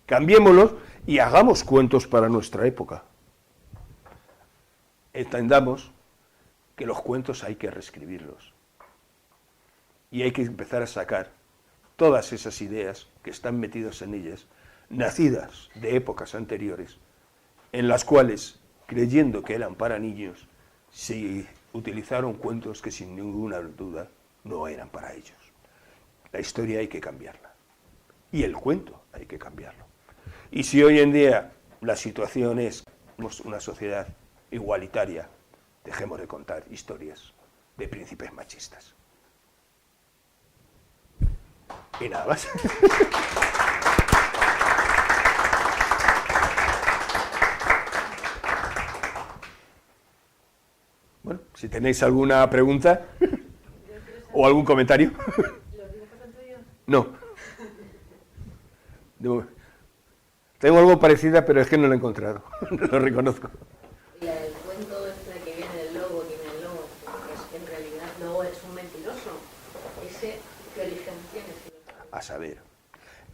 Cambiémoslos y hagamos cuentos para nuestra época. Entendamos que los cuentos hay que reescribirlos. Y hay que empezar a sacar todas esas ideas que están metidas en ellas, nacidas de épocas anteriores, en las cuales, creyendo que eran para niños, se utilizaron cuentos que sin ninguna duda no eran para ellos. La historia hay que cambiarla. Y el cuento hay que cambiarlo. Y si hoy en día la situación es una sociedad igualitaria, dejemos de contar historias de príncipes machistas. Y nada más. Bueno, si tenéis alguna pregunta o algún comentario. ¿Los dibujos son tuyos? No. Tengo algo parecido, pero es que no lo he encontrado. No lo reconozco. El cuento este que viene del lobo, tiene el lobo, que es en realidad luego es un mentiroso. ¿Ese qué origen tiene? A saber.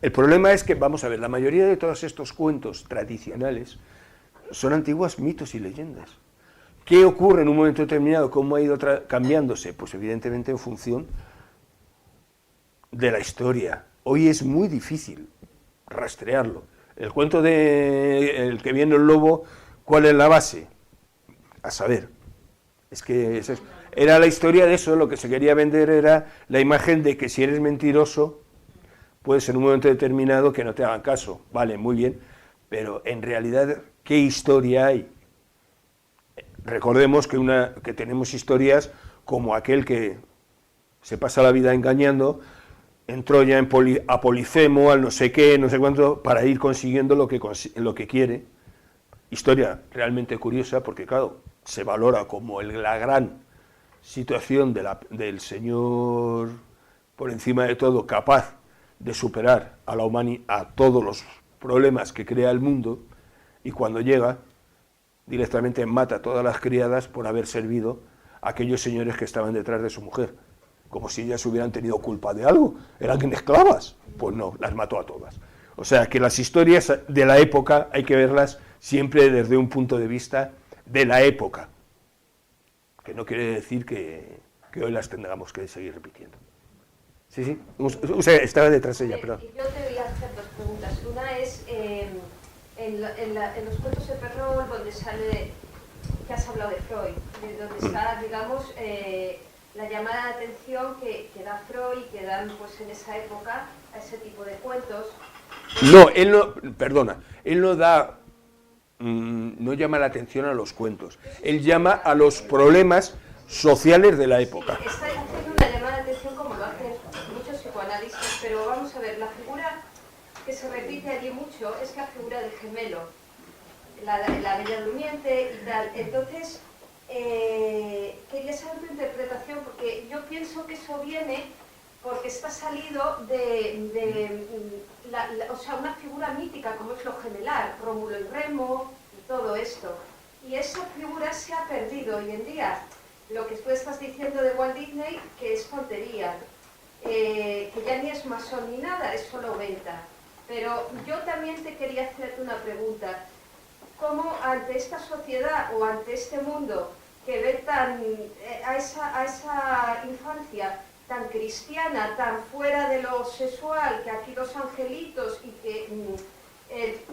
El problema es que, vamos a ver, la mayoría de todos estos cuentos tradicionales son antiguos mitos y leyendas. ¿Qué ocurre en un momento determinado? ¿Cómo ha ido cambiándose? Pues evidentemente en función de la historia. Hoy es muy difícil rastrearlo. El cuento de el que viene el lobo, ¿cuál es la base? A saber. Es que era la historia de eso, lo que se quería vender era la imagen de que si eres mentiroso, puedes en un momento determinado que no te hagan caso. Vale, muy bien. pero en realidad, ¿qué historia hay? Recordemos que tenemos historias como aquel que se pasa la vida engañando en Troya, a Polifemo, al no sé qué, no sé cuánto, para ir consiguiendo lo que quiere. Historia realmente curiosa porque, claro, se valora como la gran situación del Señor, por encima de todo, capaz de superar a todos los problemas que crea el mundo, y cuando llega, directamente mata a todas las criadas por haber servido a aquellos señores que estaban detrás de su mujer, como si ellas hubieran tenido culpa de algo, eran esclavas, pues no, las mató a todas. O sea, que las historias de la época hay que verlas siempre desde un punto de vista de la época, que no quiere decir que hoy las tengamos que seguir repitiendo. Sí, sí, usted estaba detrás de ella, perdón. Yo te voy a hacer dos preguntas. Una es, en los cuentos de Perrault, donde sale, que has hablado de Freud, donde está, digamos, la llamada de atención que da Freud y que dan pues, en esa época a ese tipo de cuentos. No, él no da, no llama la atención a los cuentos, él llama a los problemas sociales de la época. Sí, está haciendo una llamada de atención como lo hacen muchos psicoanalistas, pero vamos a ver, la figura que se repite allí mucho es la figura del gemelo, la Bella Durmiente y tal. Entonces, quería saber tu interpretación, porque yo pienso que eso viene porque está salido o sea, una figura mítica como es lo gemelar, Rómulo y Remo y todo esto. Y esa figura se ha perdido hoy en día. Lo que tú estás diciendo de Walt Disney, que es tontería, que ya ni es masón ni nada, es solo venta. Pero yo también te quería hacerte una pregunta. ¿Cómo ante esta sociedad o ante este mundo que ve a esa infancia tan cristiana, tan fuera de lo sexual, que aquí los angelitos y que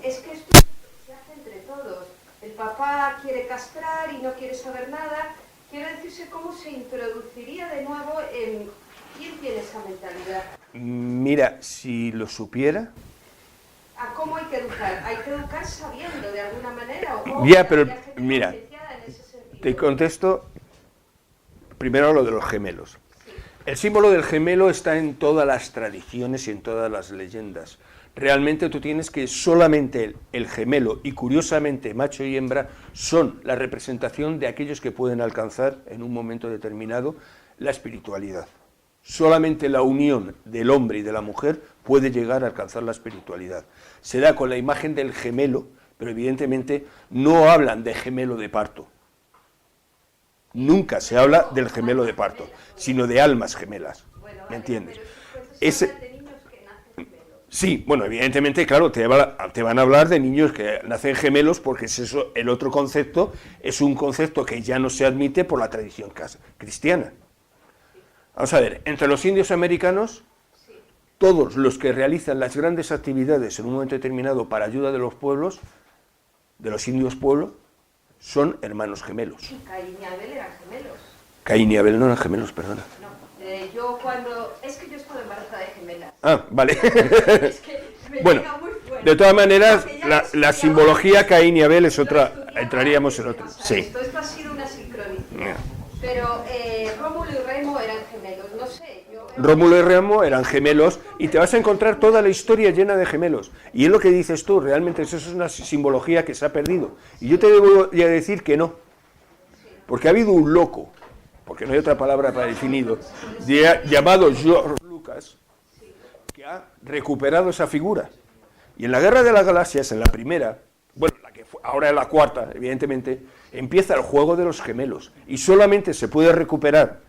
es que esto se hace entre todos? El papá quiere castrar y no quiere saber nada. Quiero decirse, ¿cómo se introduciría de nuevo en quién tiene esa mentalidad? Mira, si lo supiera... ¿A cómo hay que educar? ¿Hay que educar sabiendo de alguna manera? ¿O cómo? Ya, pero mira, En ese sentido. te contesto primero lo de los gemelos. Sí. El símbolo del gemelo está en todas las tradiciones y en todas las leyendas. Realmente tú tienes que solamente el gemelo y curiosamente macho y hembra son la representación de aquellos que pueden alcanzar en un momento determinado la espiritualidad. Solamente la unión del hombre y de la mujer puede llegar a alcanzar la espiritualidad. Se da con la imagen del gemelo, pero evidentemente no hablan de gemelo de parto. Nunca se habla del gemelo de parto, sino de almas gemelas. ¿Me entiendes? Sí, bueno, evidentemente, claro, te van a hablar de niños que nacen gemelos porque el otro concepto es un concepto que ya no se admite por la tradición cristiana. Vamos a ver, entre los indios americanos, todos los que realizan las grandes actividades en un momento determinado para ayuda de los pueblos, de los indios pueblos, son hermanos gemelos. Y Caín y Abel eran gemelos. Caín y Abel no eran gemelos, perdona. Es que yo estoy embarazada de gemelas. Ah, vale. Es que me bueno, llega muy fuerte. de todas maneras, la simbología Caín y Abel es otra, entraríamos en otro. Sí. Esto ha sido una sincronicidad. Pero Rómulo y Remo eran gemelos, no sé. Rómulo y Remo eran gemelos y te vas a encontrar toda la historia llena de gemelos. Y es lo que dices tú, realmente eso es una simbología que se ha perdido. Y yo te debo a decir que no. Porque ha habido un loco, porque no hay otra palabra para definirlo, llamado George Lucas, que ha recuperado esa figura. Y en la Guerra de las Galaxias, en la primera, bueno, ahora en la cuarta, evidentemente, empieza el juego de los gemelos. Y solamente se puede recuperar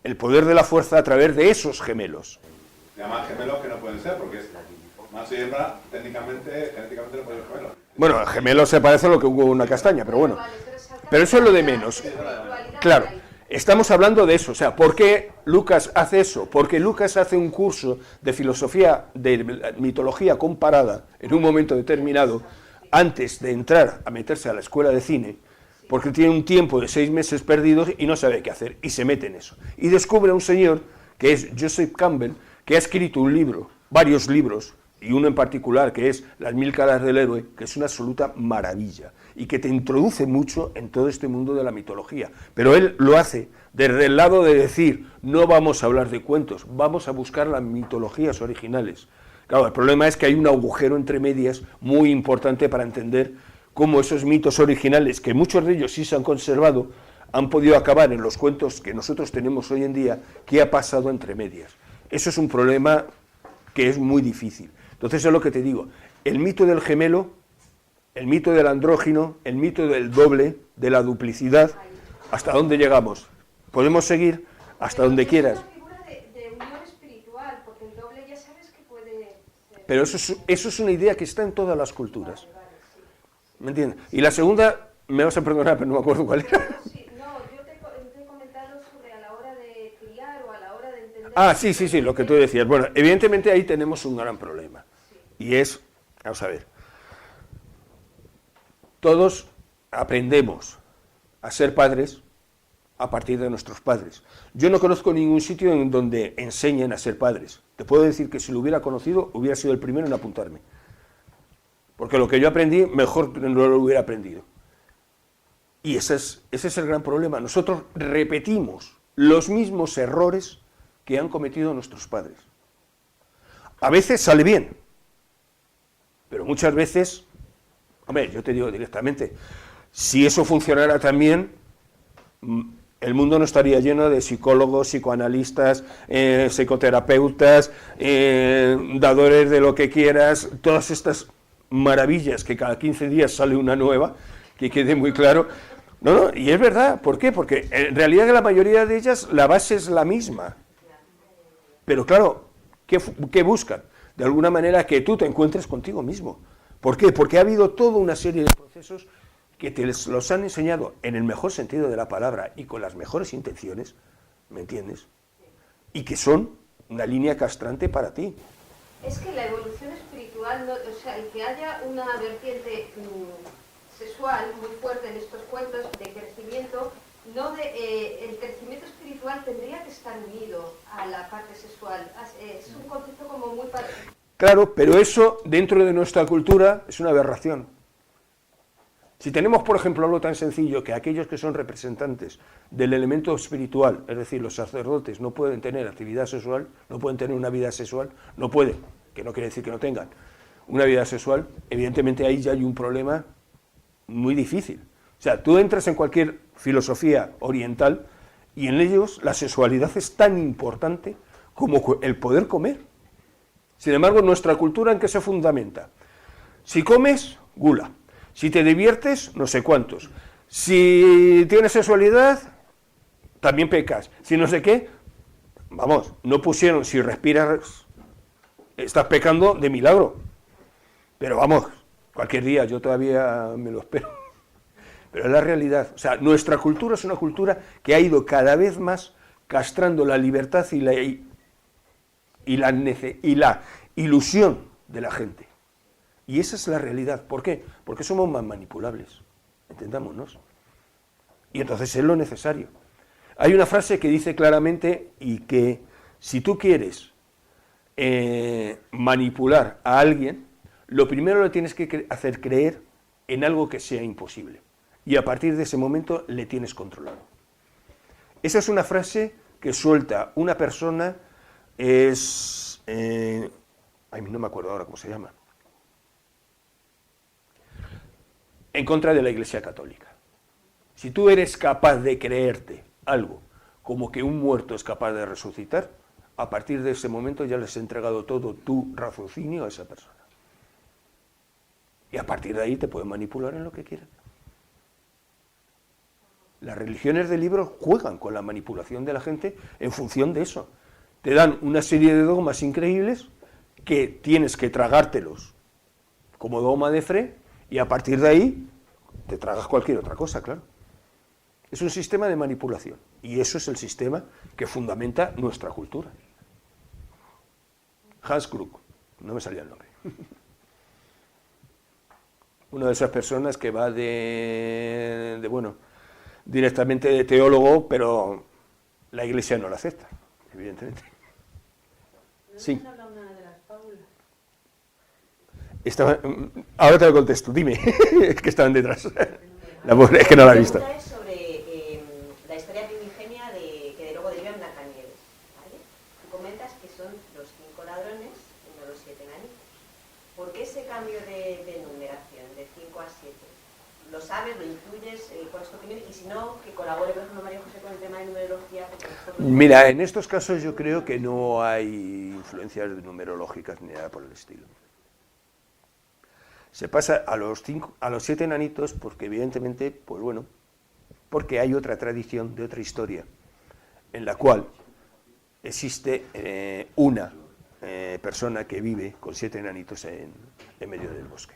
el poder de la fuerza a través de esos gemelos. Se llaman gemelos que no pueden ser, porque es macho y hembra, genéticamente no pueden ser gemelos. Bueno, el gemelo se parece a lo que hubo una castaña, pero bueno. Pero eso es lo de menos. Claro, estamos hablando de eso. O sea, ¿por qué Lucas hace eso? Porque Lucas hace un curso de filosofía, de mitología comparada, en un momento determinado, antes de entrar a meterse a la escuela de cine, porque tiene un tiempo de 6 meses perdidos y no sabe qué hacer, y se mete en eso. Y descubre a un señor, que es Joseph Campbell, que ha escrito un libro, varios libros, y uno en particular, que es Las 1000 caras del héroe, que es una absoluta maravilla, y que te introduce mucho en todo este mundo de la mitología. Pero él lo hace desde el lado de decir, no vamos a hablar de cuentos, vamos a buscar las mitologías originales. Claro, el problema es que hay un agujero entre medias muy importante para entender cómo esos mitos originales, que muchos de ellos sí se han conservado, han podido acabar en los cuentos que nosotros tenemos hoy en día, qué ha pasado entre medias. Eso es un problema que es muy difícil. Entonces es lo que te digo, el mito del gemelo, el mito del andrógino, el mito del doble, de la duplicidad, ¿hasta dónde llegamos? Podemos seguir hasta donde quieras. Es una figura de unión espiritual, porque el doble ya sabes que puede ser... Pero eso es una idea que está en todas las culturas. ¿Me entiendes? Y la segunda, me vas a perdonar, pero no me acuerdo cuál era. Sí, no, yo te he comentado sobre a la hora de criar o a la hora de entender... Ah, sí, lo que tú decías. Bueno, evidentemente ahí tenemos un gran problema. Y es, vamos a ver, todos aprendemos a ser padres a partir de nuestros padres. Yo no conozco ningún sitio en donde enseñen a ser padres. Te puedo decir que si lo hubiera conocido, hubiera sido el primero en apuntarme. Porque lo que yo aprendí, mejor no lo hubiera aprendido. Y ese es el gran problema. Nosotros repetimos los mismos errores que han cometido nuestros padres. A veces sale bien, pero muchas veces, hombre, yo te digo directamente, si eso funcionara tan bien, el mundo no estaría lleno de psicólogos, psicoanalistas, psicoterapeutas, dadores de lo que quieras, todas estas maravillas que cada 15 días sale una nueva, que quede muy claro. No, y es verdad, ¿por qué? Porque en realidad la mayoría de ellas la base es la misma. Pero claro, ¿qué buscan? De alguna manera que tú te encuentres contigo mismo. ¿Por qué? Porque ha habido toda una serie de procesos que te los han enseñado en el mejor sentido de la palabra y con las mejores intenciones, ¿me entiendes? Y que son una línea castrante para ti. Es que la evolución espiritual, o sea, el que haya una vertiente sexual muy fuerte en estos cuentos de crecimiento, el crecimiento espiritual tendría que estar unido a la parte sexual. Es un concepto como muy parecido. Claro, pero eso dentro de nuestra cultura es una aberración. Si tenemos, por ejemplo, algo tan sencillo que aquellos que son representantes del elemento espiritual, es decir, los sacerdotes, no pueden tener actividad sexual, no pueden tener una vida sexual, no pueden, que no quiere decir que no tengan una vida sexual, evidentemente ahí ya hay un problema muy difícil. O sea, tú entras en cualquier filosofía oriental y en ellos la sexualidad es tan importante como el poder comer. Sin embargo, nuestra cultura, ¿en qué se fundamenta? Si comes, gula. Si te diviertes, no sé cuántos. Si tienes sexualidad, también pecas. Si no sé qué, vamos, no pusieron, si respiras, estás pecando de milagro. Pero vamos, cualquier día, yo todavía me lo espero. Pero es la realidad. O sea, nuestra cultura es una cultura que ha ido cada vez más castrando la libertad y la ilusión de la gente. Y esa es la realidad. ¿Por qué? Porque somos más manipulables. Entendámonos. Y entonces es lo necesario. Hay una frase que dice claramente y que si tú quieres manipular a alguien, lo primero le tienes que hacer creer en algo que sea imposible. Y a partir de ese momento le tienes controlado. Esa es una frase que suelta una persona, no me acuerdo ahora cómo se llama, en contra de la Iglesia Católica. Si tú eres capaz de creerte algo como que un muerto es capaz de resucitar, a partir de ese momento ya les has entregado todo tu raciocinio a esa persona. Y a partir de ahí te pueden manipular en lo que quieran. Las religiones de libros juegan con la manipulación de la gente en función de eso. Te dan una serie de dogmas increíbles que tienes que tragártelos como dogma de fe y a partir de ahí te tragas cualquier otra cosa, claro. Es un sistema de manipulación y eso es el sistema que fundamenta nuestra cultura. Hans Krug, no me salía el nombre. Una de esas personas que va directamente de teólogo, pero la Iglesia no la acepta, evidentemente. ¿No Sí. nos habla una de las fábulas? Ahora te lo contesto, dime, es que estaban detrás. Es que no la he visto. La pregunta es sobre la historia primigenia que luego deriva en Blancanieves, ¿vale? Tú comentas que son los 5 ladrones y no los 7 enanitos. ¿Por qué ese cambio de numeración, de 5 a 7? ¿Lo sabes, lo intuyes, cuál es tu opinión? Y si no, que colabore, por ejemplo, María José con el tema de numerología. Mira, en estos casos yo creo que no hay influencias numerológicas ni nada por el estilo. Se pasa a los 7 enanitos porque evidentemente, pues bueno, porque hay otra tradición de otra historia en la cual existe una persona que vive con 7 enanitos en medio del bosque.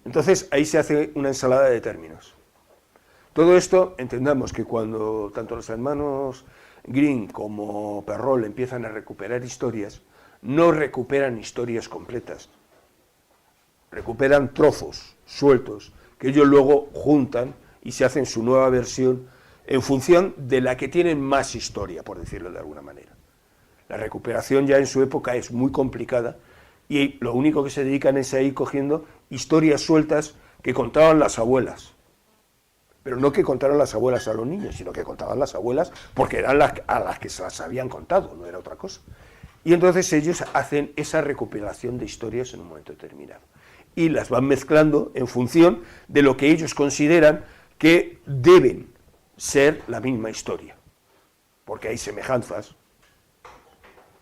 Entonces ahí se hace una ensalada de términos. Todo esto entendamos que cuando tanto los hermanos Grimm como Perrault empiezan a recuperar historias, no recuperan historias completas. Recuperan trozos sueltos que ellos luego juntan y se hacen su nueva versión en función de la que tienen más historia, por decirlo de alguna manera. La recuperación ya en su época es muy complicada y lo único que se dedican es a ir cogiendo historias sueltas que contaban las abuelas. Pero no que contaran las abuelas a los niños, sino que contaban las abuelas porque eran a las que se las habían contado, no era otra cosa. Y entonces ellos hacen esa recuperación de historias en un momento determinado. Y las van mezclando en función de lo que ellos consideran que deben ser la misma historia, porque hay semejanzas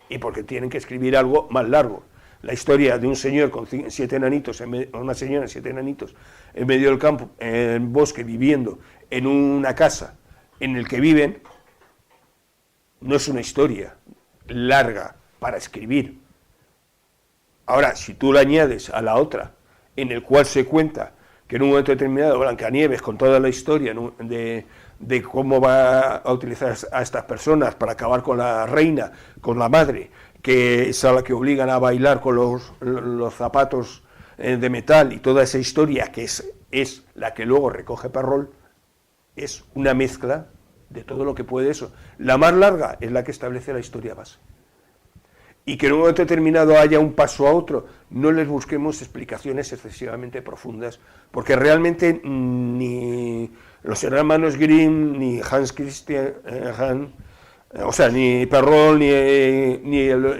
y porque tienen que escribir algo más largo. La historia de un señor con 7 enanitos, una señora 7 enanitos, en medio del campo, en el bosque, viviendo en una casa en el que viven, no es una historia larga para escribir. Ahora, si tú la añades a la otra, en el cual se cuenta que en un momento determinado Blancanieves, con toda la historia de cómo va a utilizar a estas personas para acabar con la reina, con la madre, que es a la que obligan a bailar con los zapatos de metal, y toda esa historia que es la que luego recoge Perrault, es una mezcla de todo lo que puede eso. La más larga es la que establece la historia base. Y que en un momento determinado haya un paso a otro, no les busquemos explicaciones excesivamente profundas, porque realmente ni los hermanos Grimm, ni Hans Christian, ni Perrault,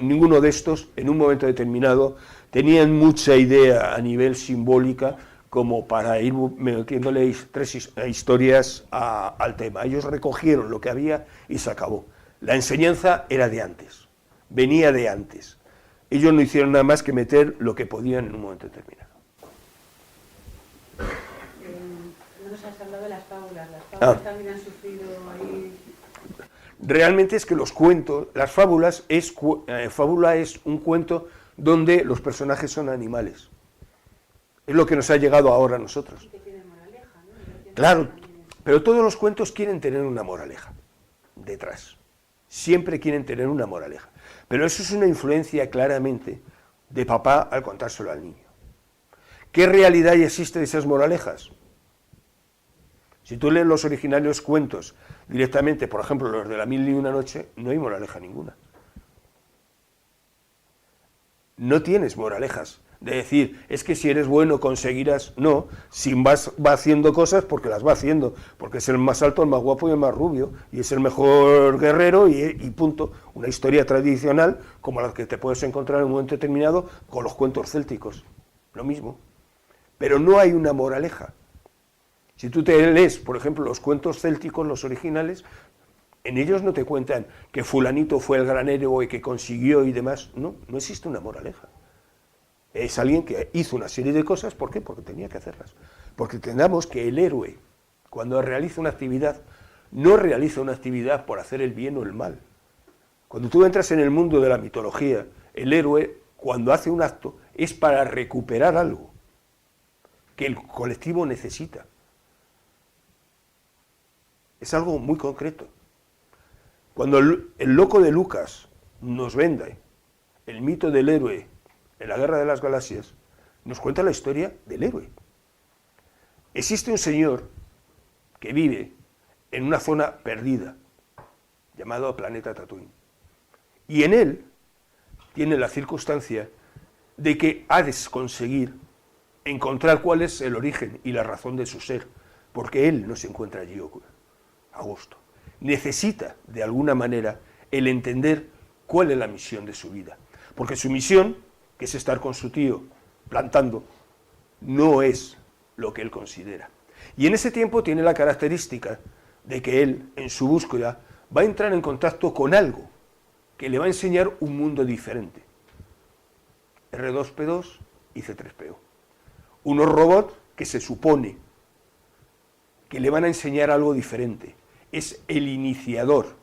ninguno de estos, en un momento determinado, tenían mucha idea a nivel simbólica como para ir metiéndole 3 historias al tema. Ellos recogieron lo que había y se acabó. La enseñanza era de antes. Venía de antes. Ellos no hicieron nada más que meter lo que podían en un momento determinado. No nos has hablado de las fábulas. Las fábulas también han sufrido ahí. Realmente es que los cuentos, las fábulas, fábula es un cuento donde los personajes son animales. Es lo que nos ha llegado ahora a nosotros. Y que tiene moraleja, ¿no? Claro, pero todos los cuentos quieren tener una moraleja detrás. Siempre quieren tener una moraleja. Pero eso es una influencia claramente de papá al contárselo al niño. ¿Qué realidad existe de esas moralejas? Si tú lees los originarios cuentos directamente, por ejemplo, los de la 1001 noche, no hay moraleja ninguna. No tienes moralejas de decir, es que si eres bueno conseguirás. No, si va haciendo cosas porque las va haciendo, porque es el más alto, el más guapo y el más rubio, y es el mejor guerrero y punto. Una historia tradicional como la que te puedes encontrar en un momento determinado con los cuentos célticos, lo mismo. Pero no hay una moraleja. Si tú te lees, por ejemplo, los cuentos célticos, los originales, en ellos no te cuentan que fulanito fue el gran héroe que consiguió y demás. No, no existe una moraleja. Es alguien que hizo una serie de cosas, ¿por qué? Porque tenía que hacerlas. Porque entendamos que el héroe, cuando realiza una actividad, no realiza una actividad por hacer el bien o el mal. Cuando tú entras en el mundo de la mitología, el héroe, cuando hace un acto, es para recuperar algo que el colectivo necesita. Es algo muy concreto. Cuando el loco de Lucas nos vende el mito del héroe en la Guerra de las Galaxias, nos cuenta la historia del héroe. Existe un señor que vive en una zona perdida, llamado planeta Tatooine, y en él tiene la circunstancia de que ha de conseguir encontrar cuál es el origen y la razón de su ser, porque él no se encuentra allí a gusto. Necesita, de alguna manera, el entender cuál es la misión de su vida, porque su misión, que es estar con su tío plantando, no es lo que él considera. Y en ese tiempo tiene la característica de que él, en su búsqueda, va a entrar en contacto con algo que le va a enseñar un mundo diferente. R2P2 y C3PO. Unos robots que se supone que le van a enseñar algo diferente. Es el iniciador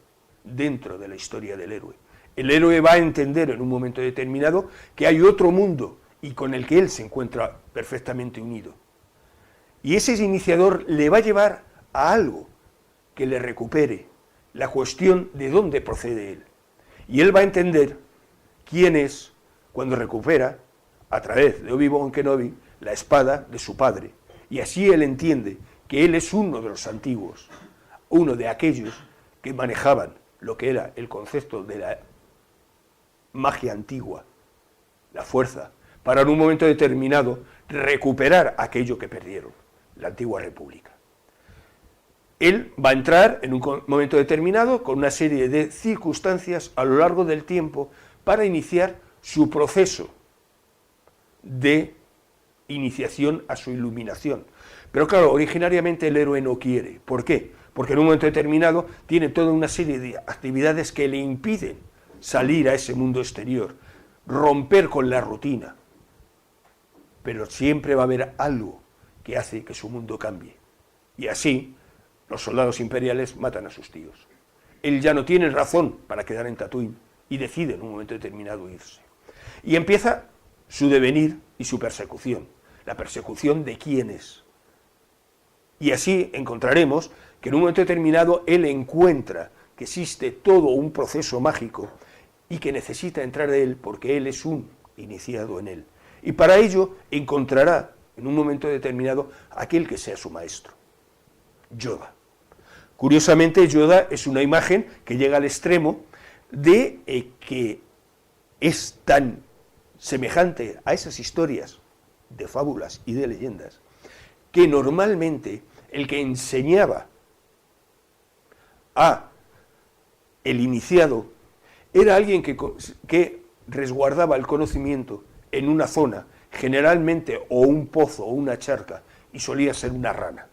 dentro de la historia del héroe. El héroe va a entender en un momento determinado que hay otro mundo y con el que él se encuentra perfectamente unido. Y ese iniciador le va a llevar a algo que le recupere la cuestión de dónde procede él. Y él va a entender quién es cuando recupera, a través de Obi-Wan Kenobi, la espada de su padre. Y así él entiende que él es uno de los antiguos, uno de aquellos que manejaban lo que era el concepto de la magia antigua, la fuerza, para en un momento determinado recuperar aquello que perdieron, la antigua república. Él va a entrar en un momento determinado con una serie de circunstancias a lo largo del tiempo para iniciar su proceso de iniciación a su iluminación. Pero claro, originariamente el héroe no quiere. ¿Por qué? Porque en un momento determinado tiene toda una serie de actividades que le impiden salir a ese mundo exterior, romper con la rutina. Pero siempre va a haber algo que hace que su mundo cambie. Y así, los soldados imperiales matan a sus tíos. Él ya no tiene razón para quedar en Tatooine y decide en un momento determinado irse. Y empieza su devenir y su persecución. La persecución de quiénes. Y así encontraremos que en un momento determinado él encuentra que existe todo un proceso mágico y que necesita entrar de él porque él es un iniciado en él. Y para ello encontrará en un momento determinado aquel que sea su maestro, Yoda. Curiosamente, Yoda es una imagen que llega al extremo de que es tan semejante a esas historias de fábulas y de leyendas, que normalmente el que enseñaba a el iniciado era alguien que resguardaba el conocimiento en una zona, generalmente o un pozo o una charca, y solía ser una rana.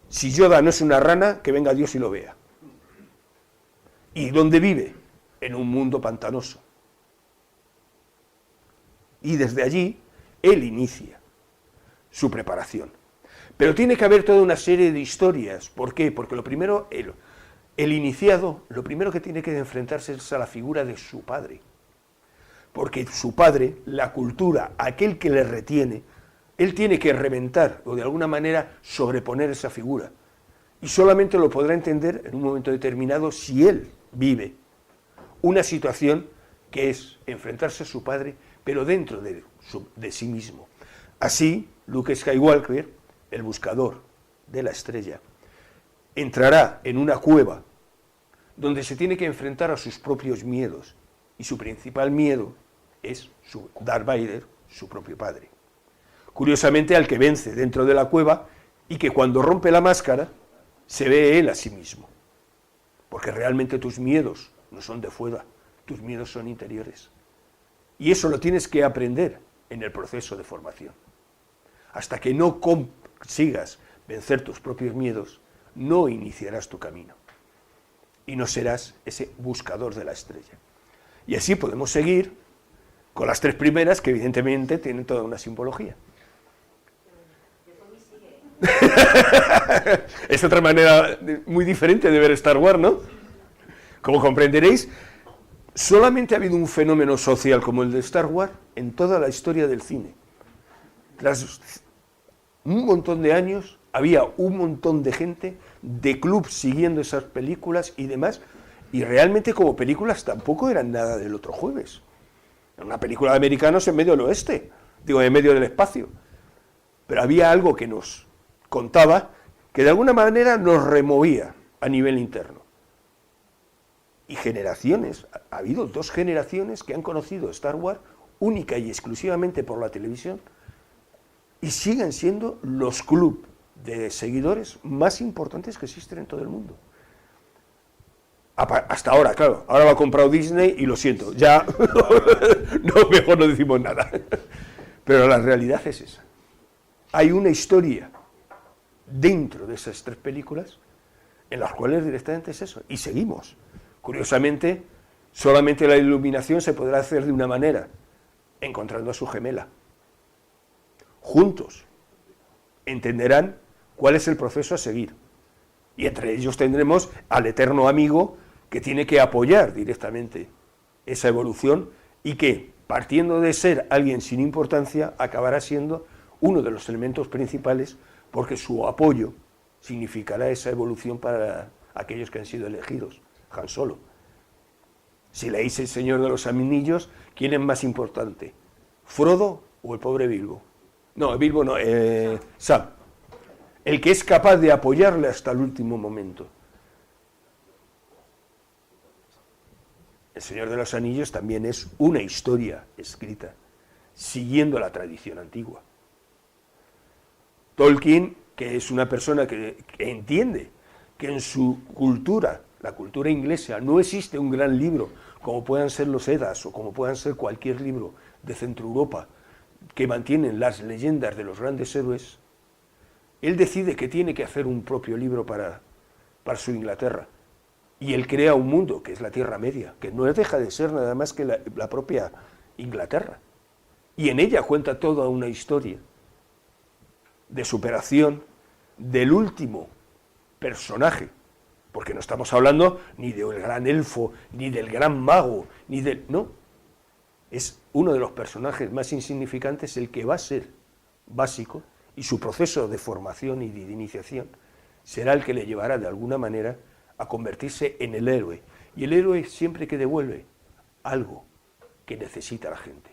Si Yoda no es una rana, que venga Dios y lo vea. ¿Y dónde vive? En un mundo pantanoso. Y desde allí, él inicia su preparación. Pero tiene que haber toda una serie de historias. ¿Por qué? Porque lo primero, el iniciado, lo primero que tiene que enfrentarse es a la figura de su padre. Porque su padre, la cultura, aquel que le retiene, él tiene que reventar o de alguna manera sobreponer esa figura. Y solamente lo podrá entender en un momento determinado si él vive una situación que es enfrentarse a su padre, pero dentro de sí mismo. Así, Luke Skywalker, el buscador de la estrella, entrará en una cueva donde se tiene que enfrentar a sus propios miedos, y su principal miedo es su Darth Vader, su propio padre. Curiosamente, al que vence dentro de la cueva y que cuando rompe la máscara se ve él a sí mismo, porque realmente tus miedos no son de fuera, tus miedos son interiores. Y eso lo tienes que aprender en el proceso de formación. Hasta que no consigas vencer tus propios miedos, no iniciarás tu camino. Y no serás ese buscador de la estrella. Y así podemos seguir con las tres primeras, que evidentemente tienen toda una simbología. Es otra manera muy diferente de ver Star Wars, ¿no? Como comprenderéis, solamente ha habido un fenómeno social como el de Star Wars en toda la historia del cine. Tras un montón de años, había un montón de gente, de clubs siguiendo esas películas y demás, y realmente como películas tampoco eran nada del otro jueves. Era una película de americanos en medio del oeste, digo, en medio del espacio. Pero había algo que nos contaba que de alguna manera nos removía a nivel interno. Y generaciones, ha habido 2 generaciones que han conocido Star Wars única y exclusivamente por la televisión y siguen siendo los clubes de seguidores más importantes que existen en todo el mundo. Hasta ahora, claro, ahora lo ha comprado Disney y lo siento, ya no, mejor no decimos nada. Pero la realidad es esa. Hay una historia dentro de esas 3 películas en las cuales directamente es eso, y seguimos. Curiosamente, solamente la iluminación se podrá hacer de una manera, encontrando a su gemela. Juntos entenderán cuál es el proceso a seguir. Y entre ellos tendremos al eterno amigo que tiene que apoyar directamente esa evolución y que, partiendo de ser alguien sin importancia, acabará siendo uno de los elementos principales porque su apoyo significará esa evolución para aquellos que han sido elegidos. Han Solo. Si leéis El Señor de los Anillos, ¿quién es más importante? ¿Frodo o el pobre Bilbo? No, Bilbo no, Sam. El que es capaz de apoyarle hasta el último momento. El Señor de los Anillos también es una historia escrita, siguiendo la tradición antigua. Tolkien, que es una persona que entiende que en su cultura, la cultura inglesa, no existe un gran libro, como puedan ser los Eddas o como puedan ser cualquier libro de Centro Europa, que mantienen las leyendas de los grandes héroes, él decide que tiene que hacer un propio libro para su Inglaterra. Y él crea un mundo, que es la Tierra Media, que no deja de ser nada más que la propia Inglaterra. Y en ella cuenta toda una historia de superación del último personaje, porque no estamos hablando ni del gran elfo, ni del gran mago, ni del... No, es uno de los personajes más insignificantes, el que va a ser básico, y su proceso de formación y de iniciación será el que le llevará de alguna manera a convertirse en el héroe. Y el héroe siempre que devuelve algo que necesita la gente.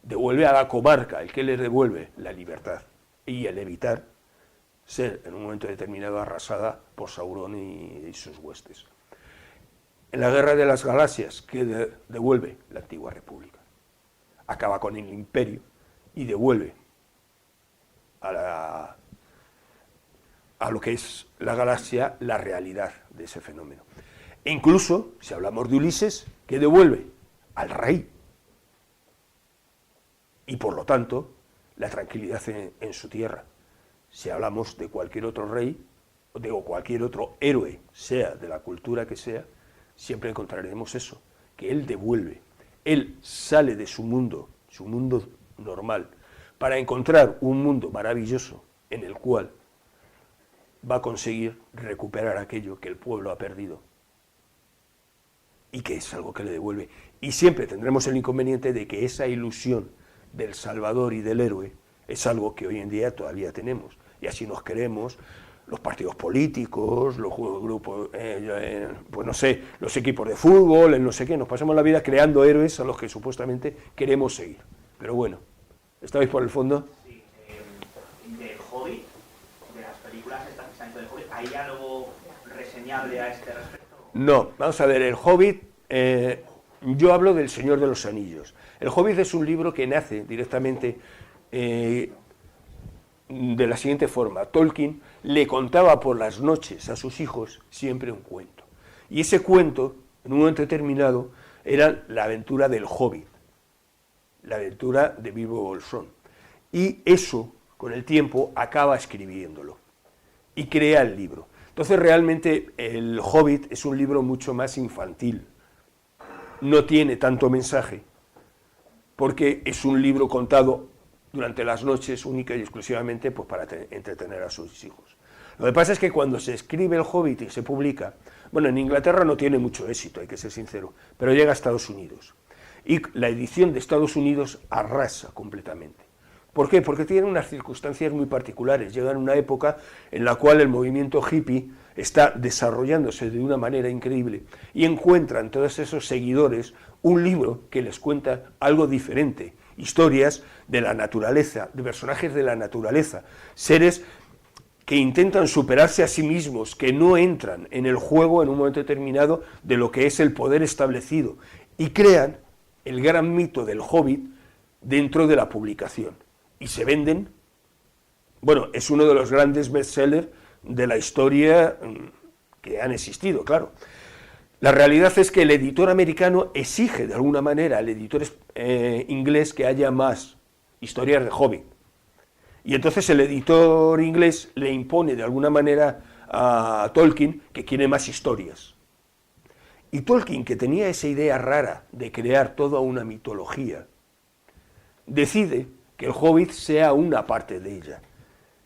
Devuelve a la comarca, el que le devuelve la libertad y el evitar ser en un momento determinado arrasada por Sauron y sus huestes. En la Guerra de las Galaxias, que devuelve la antigua república. Acaba con el imperio y devuelve a lo que es la galaxia la realidad de ese fenómeno. E incluso, si hablamos de Ulises, que devuelve al rey. Y por lo tanto, la tranquilidad en su tierra. Si hablamos de cualquier otro rey, o cualquier otro héroe, sea de la cultura que sea, siempre encontraremos eso, que él devuelve. Él sale de su mundo normal, para encontrar un mundo maravilloso en el cual va a conseguir recuperar aquello que el pueblo ha perdido y que es algo que le devuelve. Y siempre tendremos el inconveniente de que esa ilusión del Salvador y del héroe es algo que hoy en día todavía tenemos, y así nos queremos los partidos políticos, los grupos, pues no sé, los equipos de fútbol, el no sé qué, nos pasamos la vida creando héroes a los que supuestamente queremos seguir. Pero bueno, ¿estabais por el fondo? Sí, del Hobbit, de las películas estas que se han hecho del Hobbit, ¿hay algo reseñable a este respecto? No, vamos a ver, el Hobbit, yo hablo del Señor de los Anillos. El Hobbit es un libro que nace directamente de la siguiente forma. Tolkien le contaba por las noches a sus hijos siempre un cuento. Y ese cuento, en un momento determinado, era la aventura del Hobbit, la aventura de Bilbo Bolsón. Y eso, con el tiempo, acaba escribiéndolo y crea el libro. Entonces, realmente, el Hobbit es un libro mucho más infantil. No tiene tanto mensaje, porque es un libro contado durante las noches única y exclusivamente pues, para entretener a sus hijos. Lo que pasa es que cuando se escribe el Hobbit y se publica, bueno, en Inglaterra no tiene mucho éxito, hay que ser sincero, pero llega a Estados Unidos. Y la edición de Estados Unidos arrasa completamente. ¿Por qué? Porque tiene unas circunstancias muy particulares. Llega en una época en la cual el movimiento hippie está desarrollándose de una manera increíble y encuentran todos esos seguidores un libro que les cuenta algo diferente, historias de la naturaleza, de personajes de la naturaleza, seres que intentan superarse a sí mismos, que no entran en el juego en un momento determinado de lo que es el poder establecido, y crean el gran mito del Hobbit dentro de la publicación. Y se venden, bueno, es uno de los grandes bestsellers de la historia que han existido, claro. La realidad es que el editor americano exige de alguna manera al editor inglés que haya más historias de Hobbit. Y entonces el editor inglés le impone de alguna manera a Tolkien que quiere más historias. Y Tolkien, que tenía esa idea rara de crear toda una mitología, decide que el Hobbit sea una parte de ella.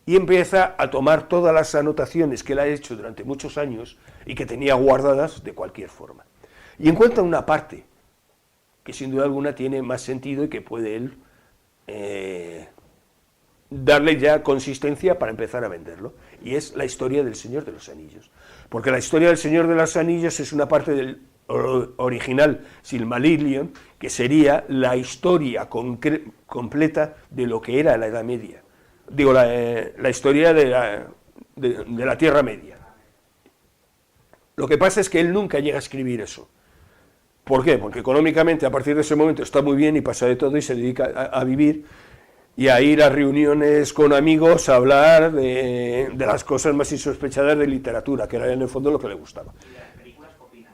Y empieza a tomar todas las anotaciones que él ha hecho durante muchos años y que tenía guardadas de cualquier forma. Y encuentra una parte que sin duda alguna tiene más sentido y que puede él darle ya consistencia para empezar a venderlo. Y es la historia del Señor de los Anillos. Porque la historia del Señor de los Anillos es una parte del original Silmarillion, que sería la historia completa de lo que era la Edad Media. Digo, la historia de la Tierra Media. Lo que pasa es que él nunca llega a escribir eso. ¿Por qué? Porque económicamente a partir de ese momento está muy bien y pasa de todo y se dedica a vivir y a ir a reuniones con amigos a hablar de las cosas más insospechadas de literatura, que era en el fondo lo que le gustaba. ¿Y de las películas qué opinas?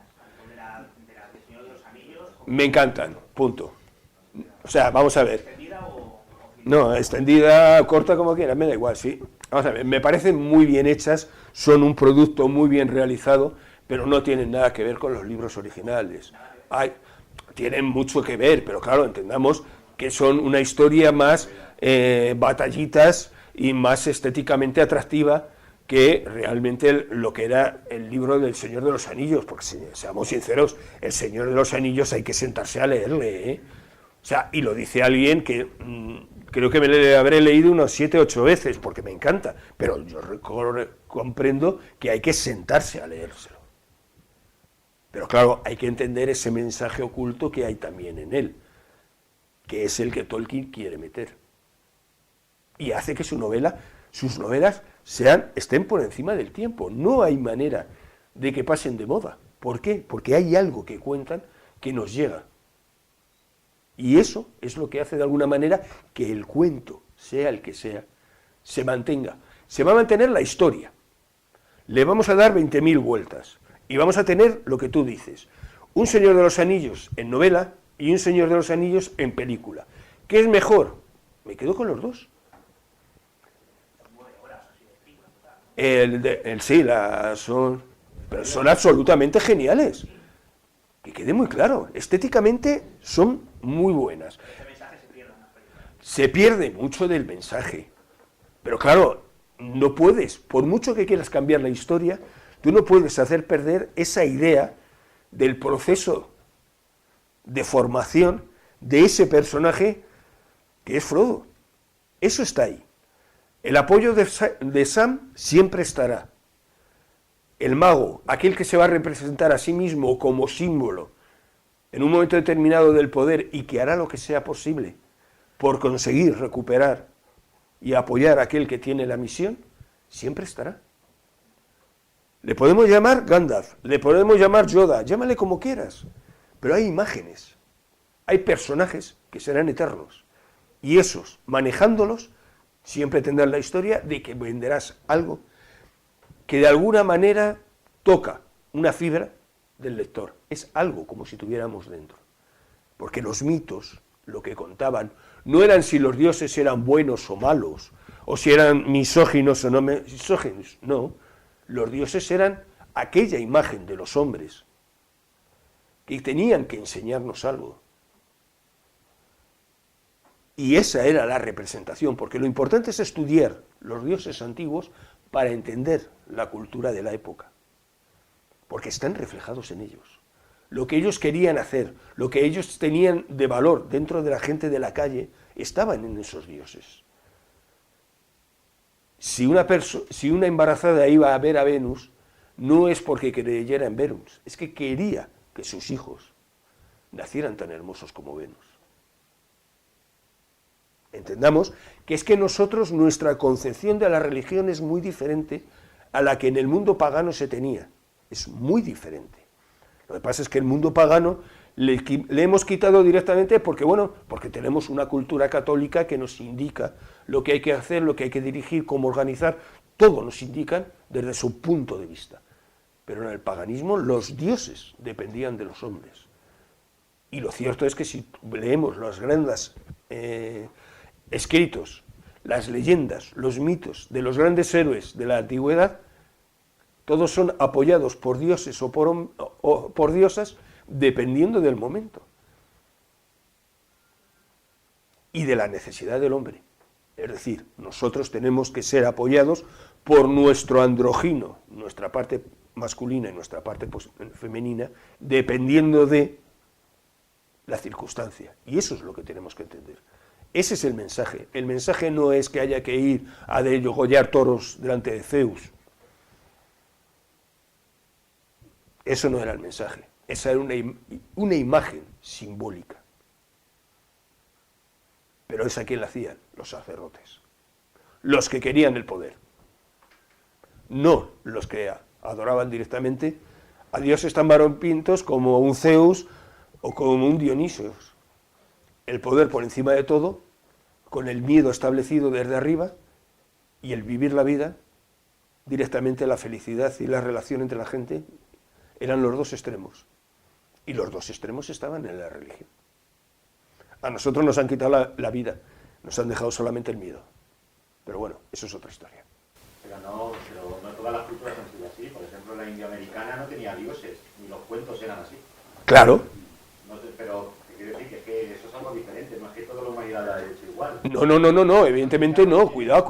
¿De la del Señor de los Anillos? Me encantan, punto. O sea, vamos a ver. ¿Extendida o...? No, extendida, corta, como quieras, me da igual, sí. Vamos a ver, me parecen muy bien hechas, son un producto muy bien realizado, pero no tienen nada que ver con los libros originales. Tienen mucho que ver, pero claro, entendamos que son una historia más batallitas y más estéticamente atractiva que realmente lo que era el libro del Señor de los Anillos, porque seamos sinceros, el Señor de los Anillos hay que sentarse a leerle, ¿eh? O sea, y lo dice alguien que creo que me le habré leído unos 7 o 8 veces, porque me encanta, pero yo comprendo que hay que sentarse a leérselo. Pero claro, hay que entender ese mensaje oculto que hay también en él, que es el que Tolkien quiere meter. Y hace que sus novelas estén por encima del tiempo. No hay manera de que pasen de moda. ¿Por qué? Porque hay algo que cuentan que nos llega. Y eso es lo que hace de alguna manera que el cuento, sea el que sea, se mantenga. Se va a mantener la historia. Le vamos a dar 20.000 vueltas. Y vamos a tener lo que tú dices. Un Señor de los Anillos en novela y un Señor de los Anillos en película. ¿Qué es mejor? Me quedo con los dos. Pero son absolutamente geniales. Que quede muy claro, estéticamente son muy buenas. Ese mensaje se pierde en las películas. Se pierde mucho del mensaje. Pero claro, no puedes, por mucho que quieras cambiar la historia, tú no puedes hacer perder esa idea del proceso de formación de ese personaje que es Frodo. Eso está ahí. El apoyo de Sam siempre estará. El mago, aquel que se va a representar a sí mismo como símbolo en un momento determinado del poder y que hará lo que sea posible por conseguir recuperar y apoyar a aquel que tiene la misión, siempre estará. Le podemos llamar Gandalf, le podemos llamar Yoda, llámale como quieras, pero hay imágenes, hay personajes que serán eternos y esos, manejándolos, siempre tendrán la historia de que venderás algo que de alguna manera toca una fibra del lector. Es algo como si tuviéramos dentro. Porque los mitos, lo que contaban, no eran si los dioses eran buenos o malos, o si eran misóginos o no misóginos, no. Los dioses eran aquella imagen de los hombres que tenían que enseñarnos algo. Y esa era la representación, porque lo importante es estudiar los dioses antiguos para entender la cultura de la época, porque están reflejados en ellos. Lo que ellos querían hacer, lo que ellos tenían de valor dentro de la gente de la calle, estaban en esos dioses. Si una embarazada iba a ver a Venus, no es porque creyera en Venus, es que quería que sus hijos nacieran tan hermosos como Venus. Entendamos que es que nosotros, nuestra concepción de la religión es muy diferente a la que en el mundo pagano se tenía. Es muy diferente. Lo que pasa es que el mundo pagano Le hemos quitado directamente porque, bueno, porque tenemos una cultura católica que nos indica lo que hay que hacer, lo que hay que dirigir, cómo organizar, todo nos indican desde su punto de vista. Pero en el paganismo los dioses dependían de los hombres. Y lo cierto es que si leemos los grandes escritos, las leyendas, los mitos de los grandes héroes de la antigüedad, todos son apoyados por dioses o por diosas dependiendo del momento y de la necesidad del hombre. Es decir, nosotros tenemos que ser apoyados por nuestro andrógino, nuestra parte masculina y nuestra parte femenina, dependiendo de la circunstancia. Y eso es lo que tenemos que entender. Ese es el mensaje. El mensaje no es que haya que ir a degollar toros delante de Zeus. Eso no era el mensaje. Esa era una imagen simbólica. Pero ¿esa quién la hacían? Los sacerdotes. Los que querían el poder. No los que adoraban directamente a dioses tan variopintos como un Zeus o como un Dionisios. El poder por encima de todo, con el miedo establecido desde arriba, y el vivir la vida, directamente la felicidad y la relación entre la gente, eran los dos extremos. Y los dos extremos estaban en la religión. A nosotros nos han quitado la vida, nos han dejado solamente el miedo. Pero bueno, eso es otra historia. Pero no todas las culturas han sido así. Por ejemplo, la India americana no tenía dioses, ni los cuentos eran así. Claro. No sé, pero te quiero decir que eso es algo diferente, no es que toda la humanidad la haya hecho igual. No, evidentemente no. Cuidado.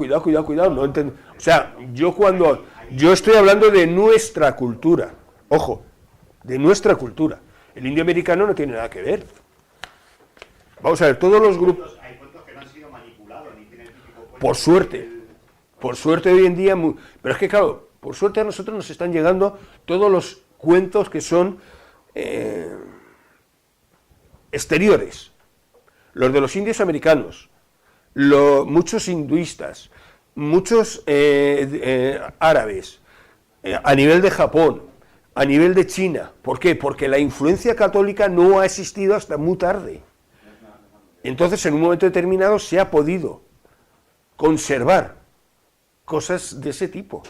No o sea, yo estoy hablando de nuestra cultura. Ojo, de nuestra cultura. El indio americano no tiene nada que ver. Vamos a ver, todos los grupos... Hay cuentos que no han sido manipulados, ni tienen el típico cuento. Por suerte hoy en día... Pero es que claro, por suerte a nosotros nos están llegando todos los cuentos que son exteriores. Los de los indios americanos, muchos hinduistas, muchos árabes, a nivel de Japón, a nivel de China. ¿Por qué? Porque la influencia católica no ha existido hasta muy tarde. Entonces, en un momento determinado se ha podido conservar cosas de ese tipo.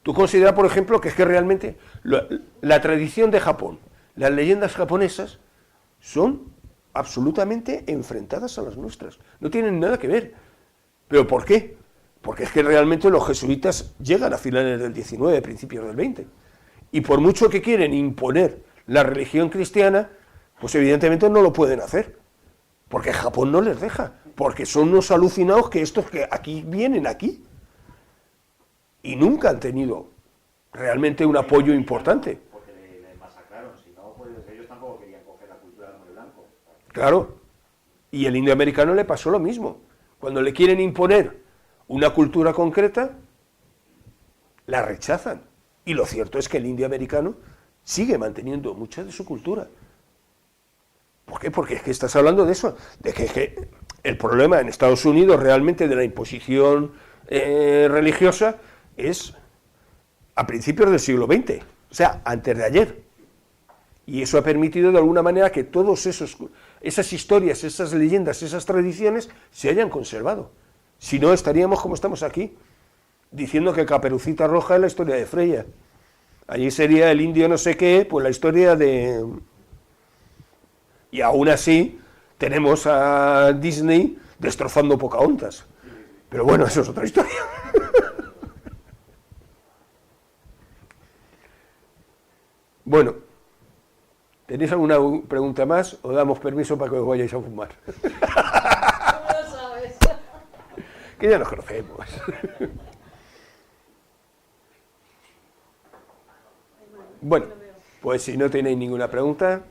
Tú consideras, por ejemplo, que es que realmente la tradición de Japón, las leyendas japonesas, son absolutamente enfrentadas a las nuestras. No tienen nada que ver. ¿Pero por qué? Porque es que realmente los jesuitas llegan a finales del 19, principios del 20. Y por mucho que quieren imponer la religión cristiana, pues evidentemente no lo pueden hacer. Porque Japón no les deja. Porque son unos alucinados que estos que aquí vienen aquí. Y nunca han tenido realmente un apoyo importante. Porque les masacraron, si no, pues ellos tampoco querían coger la cultura del hombre blanco. Claro. Y el indio americano le pasó lo mismo. Cuando le quieren imponer una cultura concreta, la rechazan. Y lo cierto es que el indio americano sigue manteniendo mucha de su cultura. ¿Por qué? Porque es que estás hablando de eso, de que el problema en Estados Unidos realmente de la imposición religiosa es a principios del siglo XX, o sea, antes de ayer. Y eso ha permitido de alguna manera que todas esas historias, esas leyendas, esas tradiciones se hayan conservado. Si no, estaríamos como estamos aquí, diciendo que Caperucita Roja es la historia de Freya. Allí sería el indio no sé qué, pues la historia de... Y aún así tenemos a Disney destrozando Pocahontas. Pero bueno, eso es otra historia. Bueno, ¿tenéis alguna pregunta más o damos permiso para que os vayáis a fumar? ¿Cómo lo sabes? Que ya nos conocemos. Bueno, pues si no tenéis ninguna pregunta...